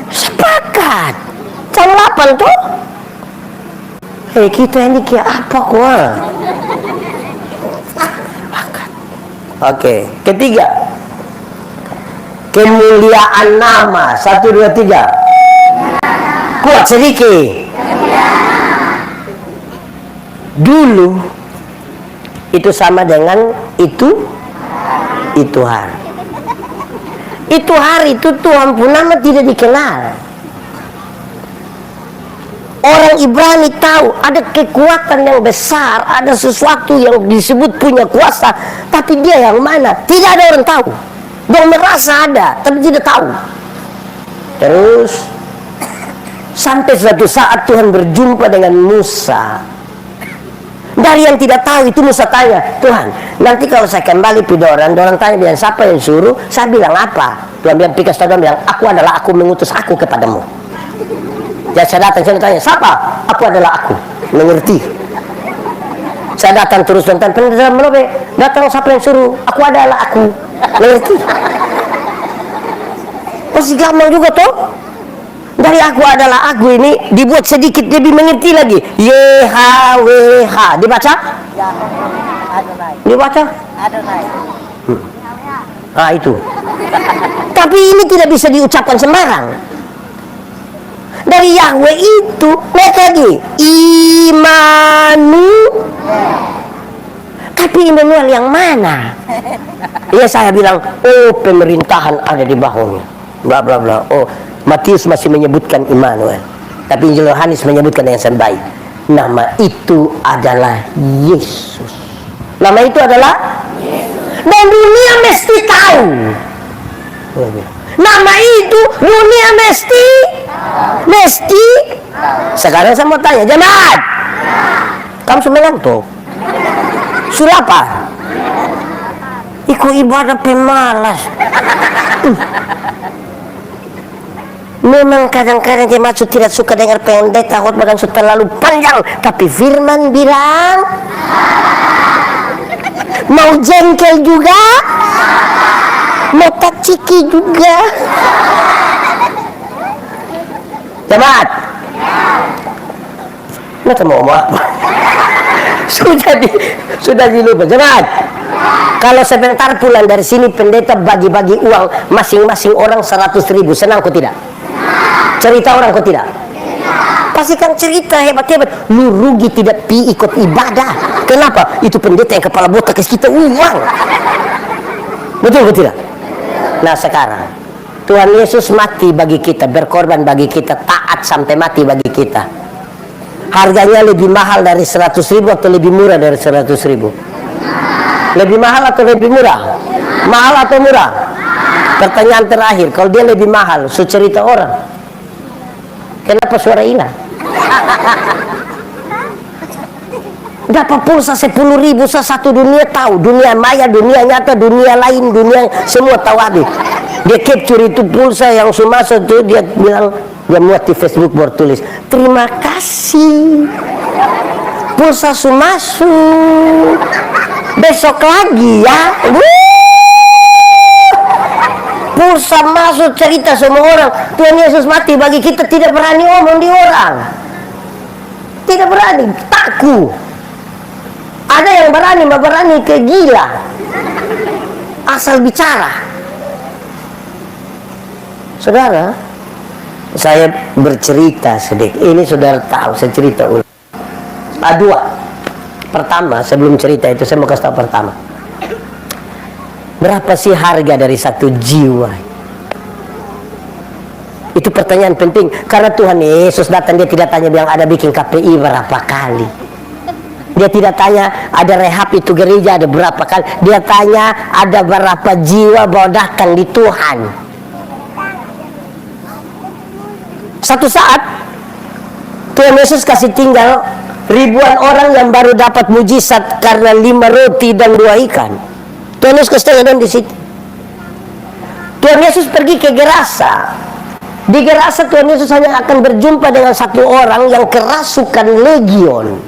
Sepakat jam 8 tuh. Kita ini kayak apa kuah? Sepakat. Oke, ketiga, kemuliaan nama. 1, 2, 3. Kuat sedikit. Dulu itu sama dengan itu hari. Itu hari itu Tuhan pun nama tidak dikenal. Orang Ibrani tahu ada kekuatan yang besar, ada sesuatu yang disebut punya kuasa, tapi dia yang mana? Tidak ada orang tahu. Dia merasa ada, tapi tidak tahu. Terus sampai suatu saat Tuhan berjumpa dengan Musa. Dari yang tidak tahu itu Musa tanya, Tuhan, nanti kalau saya kembali pada orang tanya bilang siapa yang suruh, saya bilang apa? Tuhan bilang, Tuhan bilang, aku mengutus aku kepadamu. Jadi saya datang, saya tanya, siapa? Aku adalah aku. Mengerti? Saya datang terus tentang pendeta melobe. Datang siapa yang suruh? Aku adalah aku. Ngerti? Masih gampang juga toh. Dari aku adalah aku ini dibuat sedikit lebih mengerti lagi. YHWH dibaca? Ya, Adonai. Dibaca? Adonai. Ah itu. Tapi ini tidak bisa diucapkan sembarang. Dari Yahweh itu lihat lagi Imanu. Tapi Immanuel yang mana? Ya saya bilang, oh pemerintahan ada di bahunya. Bla bla bla. Oh Matius masih menyebutkan Immanuel. Tapi Injil Yohanes menyebutkan yang baik. Nama itu adalah Yesus. Nama itu adalah Yesus. Dan dunia mesti tahu. Nama itu dunia mesti. Sekarang saya mau tanya jemaat, kamu semenang tuh sudah apa? Ikut ibadah pemalas. Memang kadang-kadang jemaat tidak suka dengar pendeta khotbah dan terlalu panjang, tapi firman bilang mau jengkel juga, mau ciki juga. Jemaat, nggak mau apa? sudah dilupa. Jemaat, kalau sebentar pulang dari sini pendeta bagi-bagi uang masing-masing orang 100.000, senang kok tidak? Cerita orang kok tidak? Pasti kan cerita hebat-hebat. Lu rugi tidak pi ikut ibadah. Kenapa? Itu pendeta yang kepala botak kasih kita uang. Betul kok tidak? Nah sekarang Tuhan Yesus mati bagi kita, berkorban bagi kita, taat sampai mati bagi kita. Harganya lebih mahal dari 100.000 atau lebih murah dari 100.000? Lebih mahal atau lebih murah? Mahal atau murah? Pertanyaan terakhir, kalau dia lebih mahal, cerita orang, kenapa suara hilang? Dapat pulsa 10.000 satu dunia tahu, dunia maya, dunia nyata, dunia lain, dunia semua tahu habis. Dia capture itu pulsa yang masuk itu, dia bilang, dia muat di Facebook bertulis, terima kasih pulsa masuk, besok lagi ya. Pulsa masuk, cerita semua orang Tuhan Yesus mati bagi kita, tidak berani omong di orang, tidak berani, takut. Ada yang berani ke gila asal bicara. Saudara, saya bercerita sedikit. Ini saudara tahu, saya cerita ulang. Dua. Pertama, sebelum cerita itu saya mau kasih tahu pertama. Berapa sih harga dari satu jiwa? Itu pertanyaan penting. Karena Tuhan Yesus datang, dia tidak tanya bilang ada bikin KPI berapa kali. Dia tidak tanya ada rehab itu gereja ada berapa kali. Dia tanya ada berapa jiwa bodakan di Tuhan. Satu saat Tuhan Yesus kasih tinggal ribuan orang yang baru dapat mujizat karena 5 roti dan 2 ikan. Tuhan Yesus kasih tinggal di situ. Tuhan Yesus pergi ke Gerasa. Di Gerasa Tuhan Yesus hanya akan berjumpa dengan satu orang yang kerasukan legion.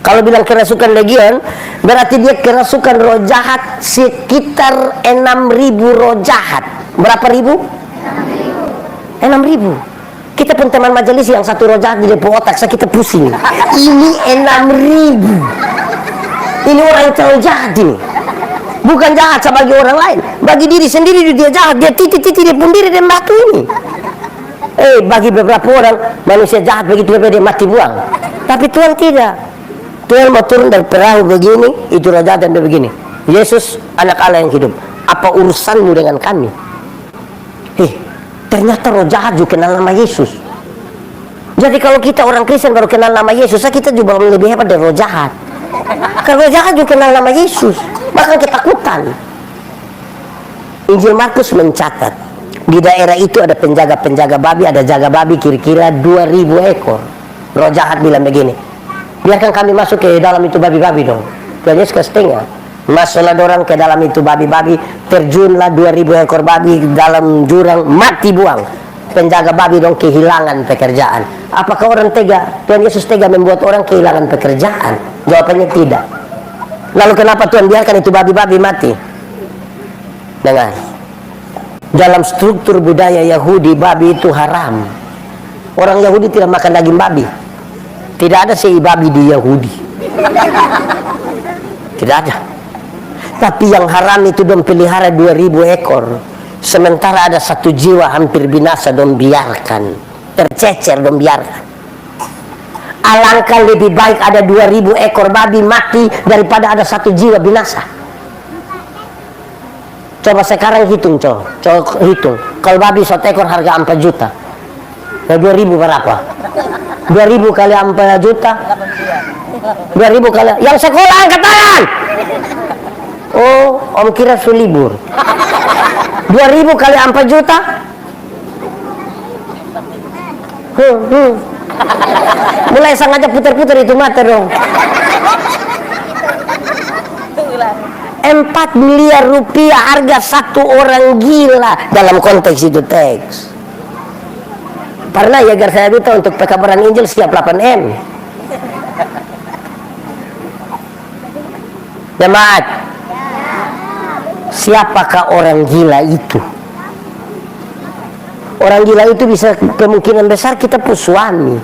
Kalau bilang kerasukan legion, berarti dia kerasukan roh jahat sekitar 6.000 roh jahat. Berapa ribu? 6.000. Kita pun teman majelis yang satu roh jahat di depo otak, saya kita pusing. Ini 6.000. Ini orang yang terlalu jahat ini. Bukan jahat sebagai orang lain, bagi diri sendiri dia jahat. Dia titik-titik dia pun diri dan batu ini. Bagi beberapa orang manusia jahat begitu dia mati buang. Tapi Tuhan tidak. Tuhan mau turun dari perahu begini, itu roh jahat dan begini. Yesus anak Allah yang hidup. Apa urusanmu dengan kami? Ternyata roh jahat juga kenal nama Yesus. Jadi kalau kita orang Kristen baru kenal nama Yesus, kita juga lebih hebat dari roh jahat. Kalau roh jahat juga kenal nama Yesus, bahkan ketakutan. Injil Markus mencatat di daerah itu ada penjaga-penjaga babi, ada jaga babi kira-kira 2.000 ekor. Roh jahat bilang begini, biarkan kami masuk ke dalam itu babi-babi dong. Tuhan Yesus kasih tengah. Masuklah orang ke dalam itu babi-babi, terjunlah 2.000 ekor babi dalam jurang, mati buang. Penjaga babi dong kehilangan pekerjaan. Apakah orang tega? Tuhan Yesus tega membuat orang kehilangan pekerjaan? Jawabannya tidak. Lalu kenapa Tuhan biarkan itu babi-babi mati? Dengar, dalam struktur budaya Yahudi, babi itu haram. Orang Yahudi tidak makan daging babi. Tidak ada sei babi di Yahudi. Tidak ada. Tapi yang haram itu dong pelihara 2000 ekor. Sementara ada 1 jiwa hampir binasa dong biarkan. Tercecer dong biarkan. Alangkah lebih baik ada 2000 ekor babi mati daripada ada 1 jiwa binasa. Coba sekarang hitung, coba hitung. Kalau babi 1 ekor harga 4 juta. Nah, 2000 berapa? 2000 kali 4 juta. 2000 kali. Yang sekolah angkat tangan. Oh, om kira sulibur. 2000 kali 4 juta. Mulai sengaja putar-putar itu mata dong. 4 miliar rupiah harga 1 orang gila dalam konteks itu teks. Pernah ya agar saya minta untuk pekabaran Injil siap 8M. Jemaat, siapakah orang gila itu? Orang gila itu bisa kemungkinan besar kita pun suami.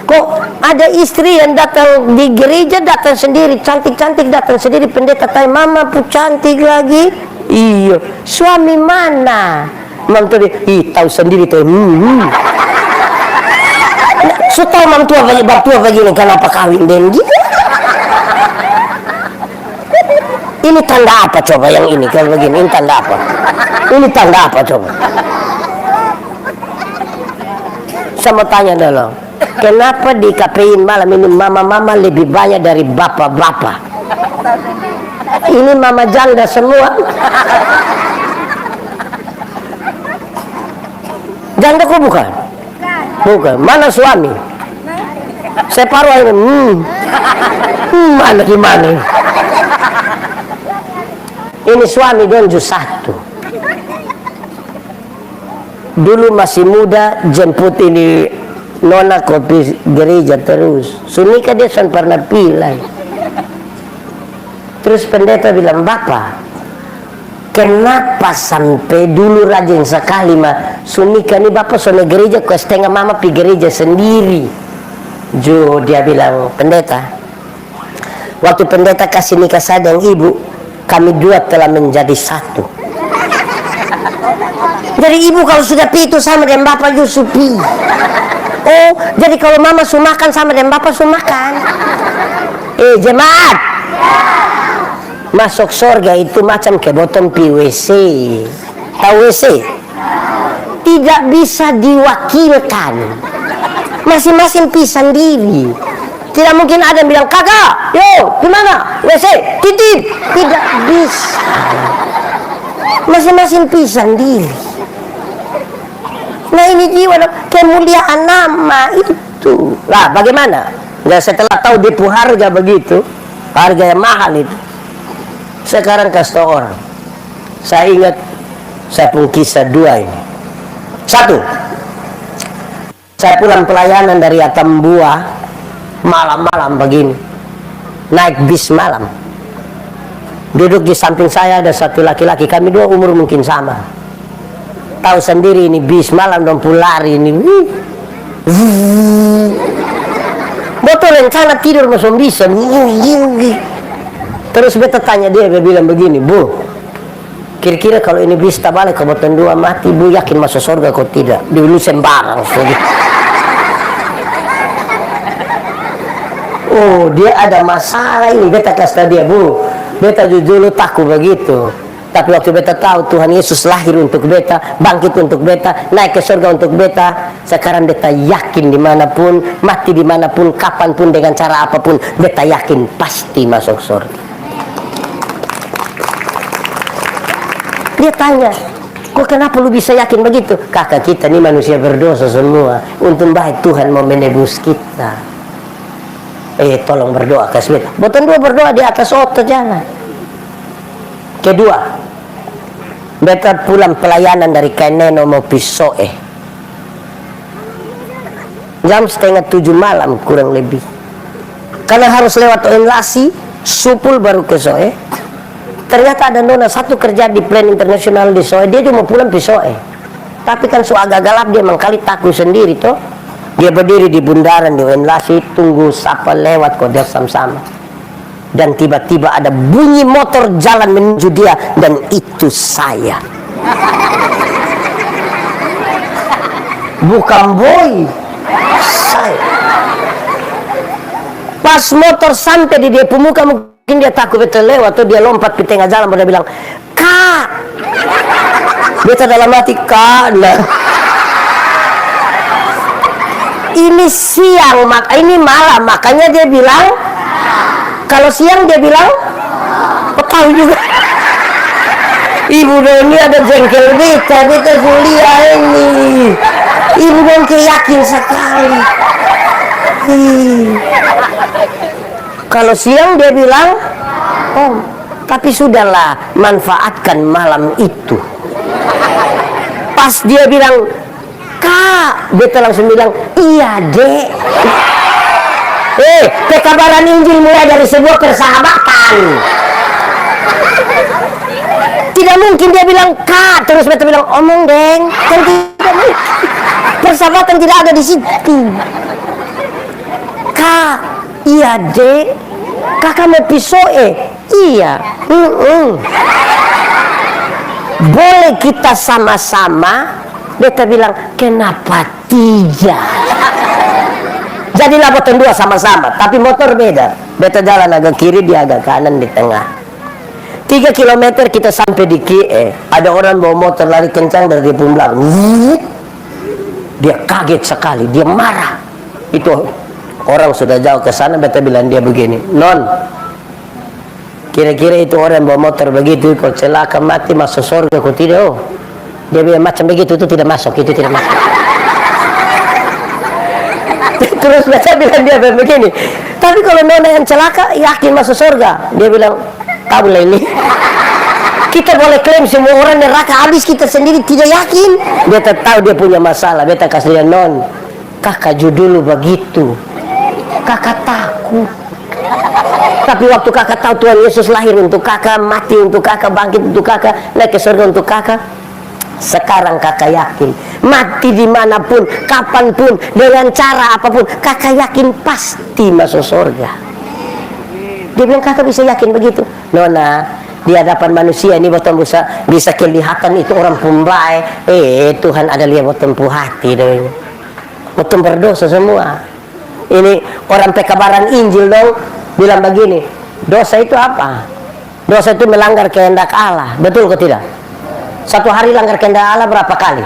Kok ada istri yang datang di gereja, datang sendiri, cantik-cantik datang sendiri, pendeta tanya, mama pun cantik lagi. Iya, suami mana? Mantu dia, tahu sendiri tuh. So tahu mantua begini, kenapa kawin dan gitu? Ini tanda apa coba yang ini kalau begini? Ini tanda apa? Ini tanda apa coba? Saya mau tanya dulu, kenapa di KPI malam ini mama-mama lebih banyak dari bapak-bapak? Ini mama janda semua. Janda kok bukan? Bukan. Mana suami? Separuh ini. Mana gimana? Ini suami donju 1. Dulu masih muda jemput ini nona kopi gereja terus. Sunika dia san pernah pilih. Terus pendeta bilang, bapak, kenapa sampai dulu rajin sekali mah Sunika ini bapak soalnya gereja kok setengah mama pi gereja sendiri. Jo dia bilang, pendeta, waktu pendeta kasih nikah saya dan ibu, kami 2 telah menjadi 1. Jadi ibu kalau sudah pi itu sama dengan bapak justru pi. Oh, jadi kalau mama sumakan sama dengan bapak sumakan. Jemaat, masuk surga itu macam ke botol pi WC. Tahu WC? Tidak bisa diwakilkan. Masing-masing pi sendiri. Tidak mungkin ada yang bilang, kakak, yo, gimana? WC, titip. Tidak bisa. Masing-masing pi sendiri. Nah ini jiwa kemuliaan nama itu. Lah bagaimana? Nah, setelah tahu dipu harga begitu, harga yang mahal itu. Sekarang kasih tahu orang. Saya ingat saya pun kisah 2 ini. 1. Saya pulang pelayanan dari Atambua malam-malam begini. Naik bis malam. Duduk di samping saya ada 1 laki-laki. Kami 2 umur mungkin sama. Tahu sendiri ini bis malam dong lari ini. Botol rencana tidur masuk bisa. Terus beta tanya dia bilang begini, bu, kira-kira kalau ini bis tak balik ke botol 2 mati, bu yakin masuk surga kok tidak? Dulu sembarang. Oh dia ada masalah ini. Beta kasih dia, bu, beta dulu takut begitu. Tapi waktu beta tahu Tuhan Yesus lahir untuk beta, bangkit untuk beta, naik ke surga untuk beta, sekarang beta yakin dimanapun, mati dimanapun, kapanpun, dengan cara apapun, beta yakin pasti masuk surga. Dia tanya, kok kenapa lu bisa yakin begitu? Kakak, kita ini manusia berdosa semua, untung baik Tuhan mau menebus kita. Tolong berdoa kasih beta. Boten 2 berdoa di atas otot jangan. Kedua, beta pulang pelayanan dari Kaineno mau Pisoe. Jam 6:30 malam kurang lebih. karena harus lewat Enlasi, Supul baru ke Soe. Ternyata ada nona satu kerja di Plan Internasional di Soe, dia cuma pulang di Soe. Tapi kan so agak galap, dia mengkali takut sendiri toh. Dia berdiri di bundaran di Enlasi, tunggu siapa lewat kok dia sama-sama. Dan tiba-tiba ada bunyi motor jalan menuju dia, dan itu saya. Bukan boy, saya. Pas motor sampai di dia pemuka, mungkin dia takut betul lewat, atau dia lompat di tengah jalan, dia bilang, "Kak!" Beta dalam hati, "Kak, nah. Ini siang, ini malam." Makanya dia bilang, kalau siang dia bilang, "Kok tahu juga?" Ibu Doni ada jengkel beta kuliah ini. Ibu Doni yakin sekali. Kalau siang dia bilang, "Oh, tapi sudahlah, manfaatkan malam itu." Pas dia bilang, "Kak," beta langsung bilang, "Iya, Dek." Pekabaran Injil mulai dari sebuah persahabatan. Tidak mungkin dia bilang, "Kak," terus beta bilang, "Omong, Deng." Kan tidak mungkin. Persahabatan tidak ada di situ. "Kak, iya, Dek. Kakak mau Soe?" "Iya." "Boleh kita sama-sama?" Beta bilang, "Kenapa tidak?" Jadilah motor dua sama-sama, tapi motor beda. Beta jalan agak kiri, dia agak kanan di tengah. 3 kilometer kita sampai di Kie. Ada orang bawa motor lari kencang dari depan belakang. Dia kaget sekali, dia marah. Itu orang sudah jauh ke sana. Beta bilang dia begini, "Non, kira-kira itu orang bawa motor begitu, kalau celaka mati masuk surga kok tidak?" "Oh." Dia bilang macam begitu, itu tidak masuk, itu tidak masuk. Terus beta bilang dia begini, "Tapi kalau nona yang celaka yakin masuk surga?" Dia bilang, "Tahu lah ini. Kita boleh klaim semua orang neraka, habis kita sendiri tidak yakin." Beta tahu dia punya masalah. Beta kasih dia, "Non, kakak dulu begitu. Kakak takut. Tapi waktu kakak tahu Tuhan Yesus lahir untuk kakak, mati untuk kakak, bangkit untuk kakak, naik ke surga untuk kakak, sekarang kakak yakin, mati dimanapun, kapanpun, dengan cara apapun, kakak yakin pasti masuk surga." Dia bilang, "Kakak bisa yakin begitu?" "Nona, di hadapan manusia ini betul bisa kelihatan itu orang pembaik. Tuhan ada lihat betul hati dong. Betul berdosa semua. Ini orang pekabaran Injil dong bilang begini, dosa itu apa? Dosa itu melanggar kehendak Allah. Betul atau tidak? Satu hari langgar kehendak Allah berapa kali?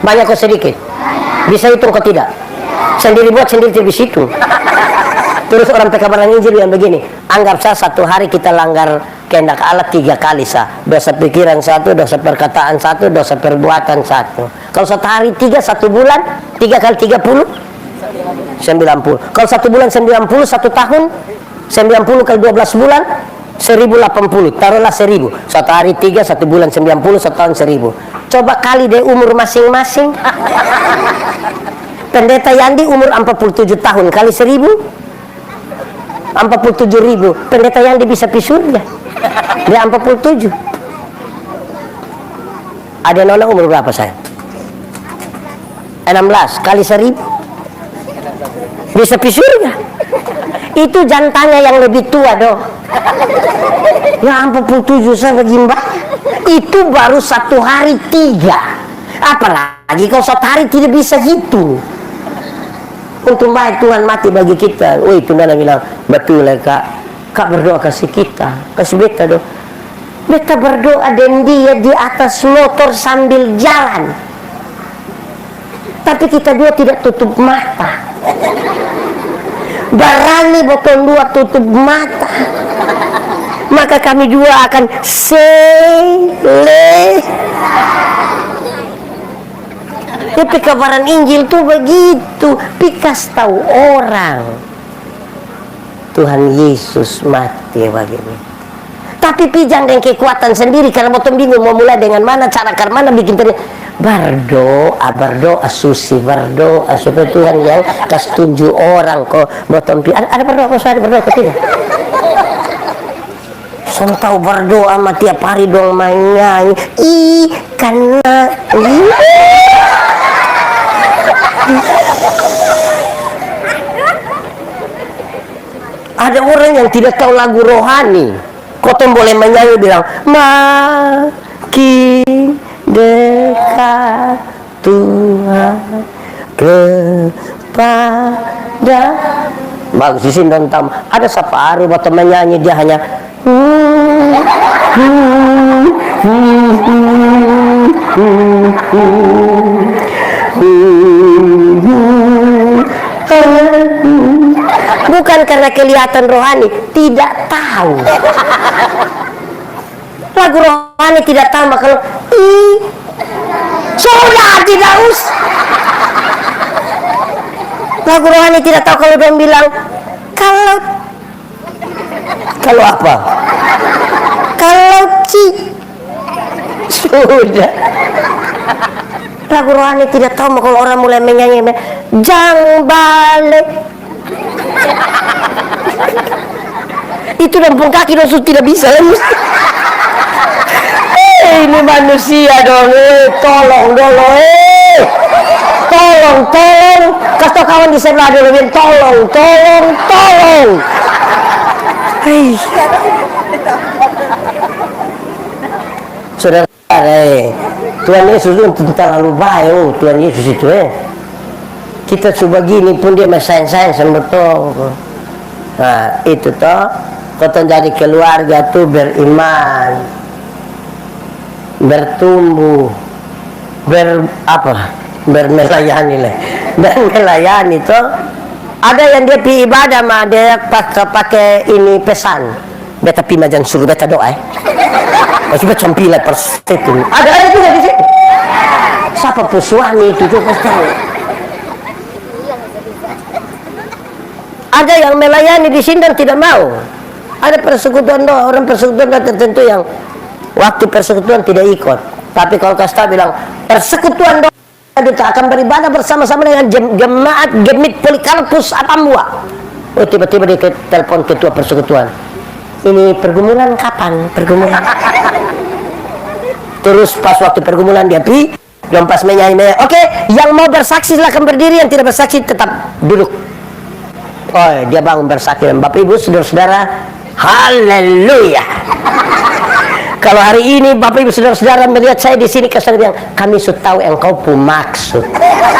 Banyak atau sedikit? Bisa hitung atau tidak? Sendiri buat sendiri di situ. Terus orang pekabaran Injil yang begini, anggap saja satu hari kita langgar kehendak Allah 3 kali sah. Dosa pikiran 1, dosa perkataan 1, dosa perbuatan 1. Kalau satu hari 3, 1 bulan 3 kali 30 90. Kalau 1 bulan 90, 1 tahun 90 kali 12 bulan 1080. Taruhlah 1000. Satu hari 3, 1 bulan 90, 1 tahun 1000. Coba kali deh umur masing-masing. Pendeta Yandi umur 47 tahun kali 1000 47.000. Pendeta Yandi bisa pi surga. Dia 47. Ada nona umur berapa saya? 16 kali 1000 bisa pi surga. Itu jantannya yang lebih tua dong. Ya 47 saya begimba. Itu baru 1 hari 3. Apalagi kalau 1 hari tidak bisa gitu. Untuk baik Tuhan mati bagi kita. Itu nana bilang, "Betul ya kak. Kak berdoa kasih kita. Kasih beta dong." Beta berdoa dan dia di atas motor sambil jalan. Tapi kita dua tidak tutup mata. Berani botol dua tutup mata. Maka kami dua akan sele. Tapi kabaran Injil tuh begitu, pikas tahu orang Tuhan Yesus mati bagaimana. Tapi pijang dengan kekuatan sendiri karena botol bingung mau mulai dengan mana, cara mana bikin berdoa susi, berdoa supaya Tuhan yang kasih tunjuk orang kok bottom ada berdoa kok saya berdoa tidak. Saya tahu berdoa sama tiap hari dong main nyanyi karena ada orang yang tidak tahu lagu rohani. Kotong boleh menyanyi bilang makin dekat Tuhan kepada bagus di sini nonton. Ada separuh waktu menyanyi dia hanya bukan karena kelihatan rohani, tidak tahu lagu rohani, tidak tahu kalau sudah tidak usah lagu rohani, tidak tahu kalau dia bilang kalau apa, kalau sudah lagu rohani tidak tahu kalau orang mulai menyanyi jangan balik itu lempung kaki dosu tidak bisa ini manusia dong, tolong dulu, tolong kasih kawan di sebelah dulu, tolong saudara, Tuhan Yesus itu terlalu baik, Tuhan Yesus itu kita coba gini pun dia masih sayang betul. Nah itu toh kita jadi keluarga tuh beriman, bertumbuh, bermelayani toh. Ada yang dia pi ibadah mah dia pakai ini pesan beta pi majan suruh beta doa coba campila persetu ada juga di sini siapa pesuami itu tuh pasti ada yang melayani di sini dan tidak mau. Ada persekutuan doa, orang persekutuan doa tertentu yang waktu persekutuan tidak ikut. Tapi kalau Kasta bilang persekutuan doa kita akan beribadah bersama-sama dengan jemaat Gemit Polikarpus Atambua. Oh tiba-tiba dia telepon ketua persekutuan. Ini pergumulan kapan? Pergumulan. Terus pas waktu pergumulan dia pi, yang pas menyanyi, oke, yang mau bersaksi silahkan berdiri, yang tidak bersaksi tetap duduk. Oh, dia bangun bersaksi. Bapak Ibu, saudara-saudara, haleluya. Kalau hari ini Bapak Ibu saudara-saudara melihat saya di sini, kesan bilang, kami sudah tahu yang kau pun maksud.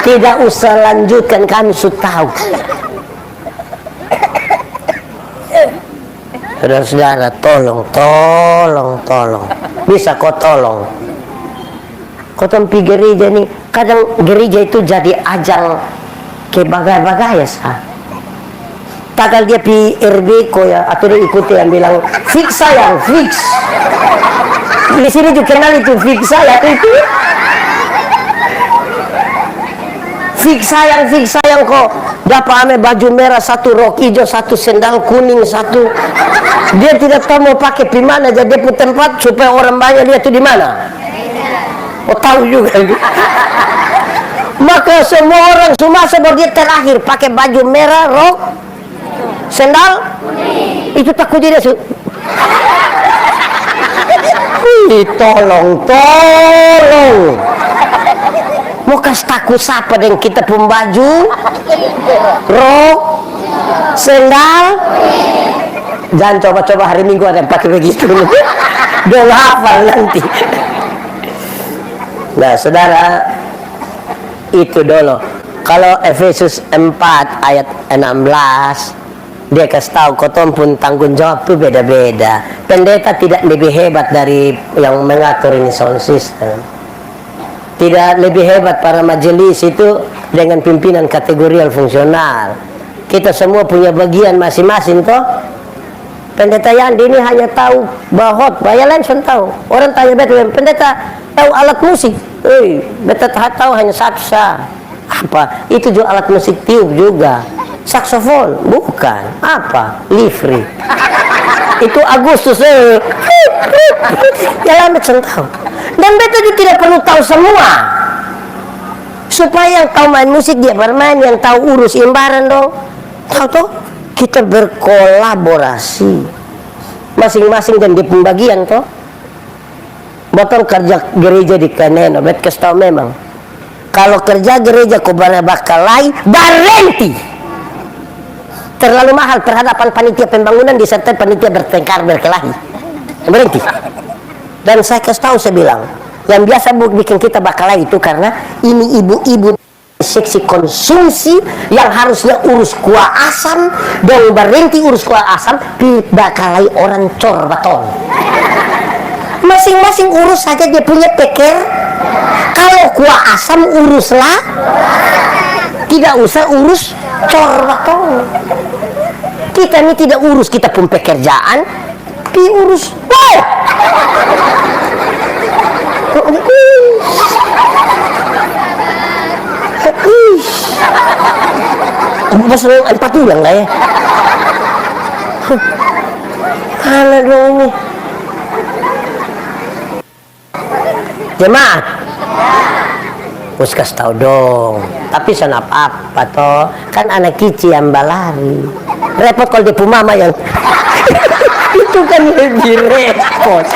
Tidak usah lanjutkan, kami sudah tahu. Saudara-saudara, tolong. Bisa kau tolong. Kau tempi gereja nih, kadang gereja itu jadi ajang kebagai-bagai ya sah. Takal dia pi RB ko ya, atau dia ikuti yang bilang fix sayang, fix. Di sini juga kenal itu fix sayang itu. Fix sayang kok. Dapat ame baju merah satu, rok hijau satu, sendal kuning satu. Dia tidak tahu mau pakai di mana, jadi dia putar tempat supaya orang banyak lihat itu di mana. Oh tahu juga. Maka semua orang semasa dia terakhir pakai baju merah, rok, sendal, itu takut dia tolong. Mau kasih takut siapa dengan kita pun baju, rok, sendal. Jangan coba-coba hari Minggu ada pakai begitu. Dia hafal nanti. Nah saudara, itu dulu. Kalau Efesus 4 ayat 16, dia kasih tahu kotom pun tanggung jawab tuh beda-beda. Pendeta tidak lebih hebat dari yang mengatur ini sound system. Tidak lebih hebat para majelis itu dengan pimpinan kategorial fungsional. Kita semua punya bagian masing-masing toh. Pendeta Yandi ini hanya tahu bahot, bayar lain tahu. Orang tanya betul, pendeta tahu alat musik. Beta tahu hanya satu sah. Apa? Itu juga alat musik tiup juga. Saksofon? Bukan. Apa? Livri. Itu Agustus. Ya lama tahu. Dan beta juga tidak perlu tahu semua. Supaya yang tahu main musik dia bermain, yang tahu urus imbaran dong. Tahu tuh, kita berkolaborasi masing-masing dan di pembagian toh. Betul kerja gereja di Kaneno, bet kasih tahu memang. Kalau kerja gereja kau bakalai berhenti. Terlalu mahal terhadapan panitia pembangunan disertai panitia bertengkar berkelahi. Berhenti. Dan saya kasih tahu, saya bilang, yang biasa bikin kita bakalai itu karena ini ibu-ibu seksi konsumsi yang harusnya urus kuah asam dan berhenti urus kuah asam bakalai orang cor baton. Masing-masing urus saja dia punya peker. Kalau kuah asam uruslah, tidak usah urus cor baton. Kita ini tidak urus, kita pun pekerjaan diurus. Wow! Bos 4 bulan lah ya. Mana dong ini? Jemaat, bos kasih tahu dong. Tapi sana apa toh? Kan anak kicik yang balari. Repot kalau dia mama yang itu kan lebih repot.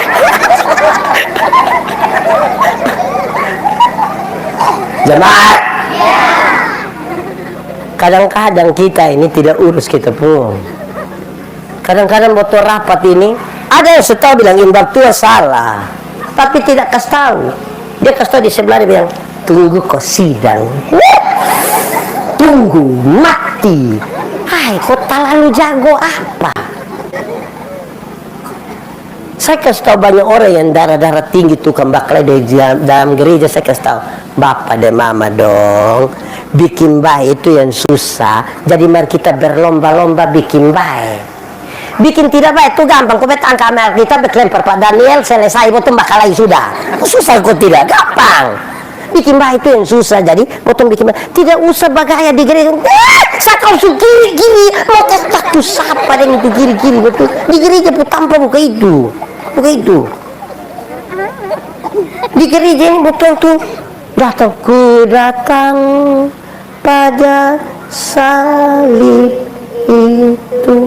Jemaat, kadang-kadang kita ini tidak urus kita pun. Kadang-kadang botol rapat ini ada yang setahu bilang imbar tua salah, tapi tidak kasih tahu. Dia kasih tahu di sebelah, dia bilang tunggu kau sidang, tunggu mati. Hai, kau terlalu jago apa? Saya kasih tahu banyak orang yang darah-darah tinggi tukang baklai di dalam gereja. Saya kasih tahu, bapak dan mama dong, bikin baik itu yang susah. Jadi mari kita berlomba-lomba bikin baik. Bikin tidak baik itu gampang. Kau betang kamera kita berlempar Pak Daniel, selesai potong bakalai sudah. Susah kok tidak, gampang. Bikin baik itu yang susah. Jadi potong bikin baik. Tidak usah bagaya di gereja. Sakau su kiri-kiri, mau takut sapa dengan itu kiri-kiri betul. Di gereja pun tanpa buka itu. Bukan itu. Di gereja ini betul tuh. Datang ku datang pada salib itu,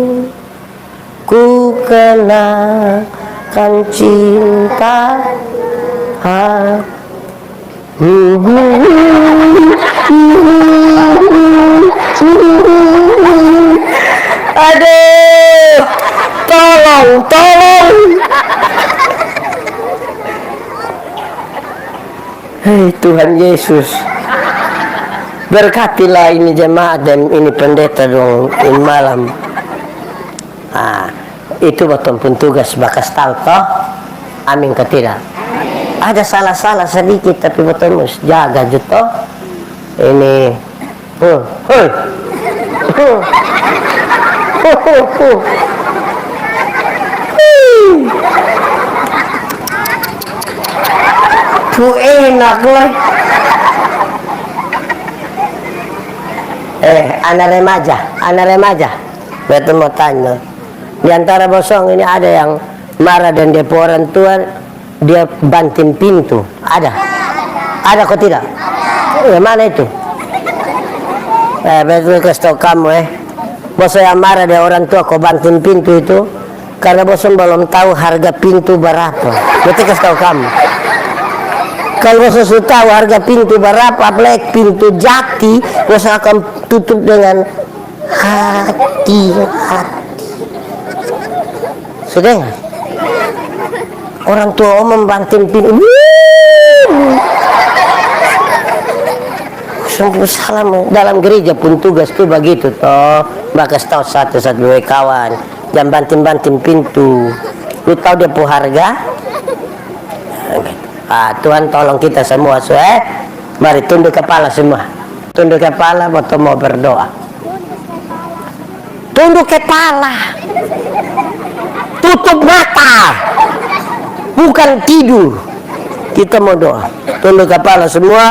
ku kenakan cinta. Aduh, tolong. Hei Tuhan Yesus, berkatilah ini jemaat dan ini pendeta dong ini malam. Itu betul pun tugas bakas tahu toh. Amin ke tidak? Ada salah-salah sedikit tapi betul mus jaga juto. Ini, tuh enak lah. Anak remaja. Betul mau tanya. Di antara bosong ini ada yang marah dan dia orang tua dia banting pintu. Ada kok tidak? Mana itu? Betul kasih tahu kamu bosong yang marah dia orang tua kok banting pintu itu karena bosong belum tahu harga pintu berapa. Betul kasih tahu kamu. Kalau bosong sudah tahu harga pintu berapa, apalagi pintu jati, bosong akan tutup dengan hati. Sudah nggak? Orang tua membanting pintu. Salam dalam gereja pun tugas tuh begitu toh. Bakas tahu satu dua kawan, jangan banting pintu. Lu tahu dia pu harga? Tuhan tolong kita semua, mari tunduk kepala semua. Tunduk kepala, atau mau berdoa. Tunduk kepala. Tutup mata. Bukan tidur. Kita mau doa. Tunduk kepala semua.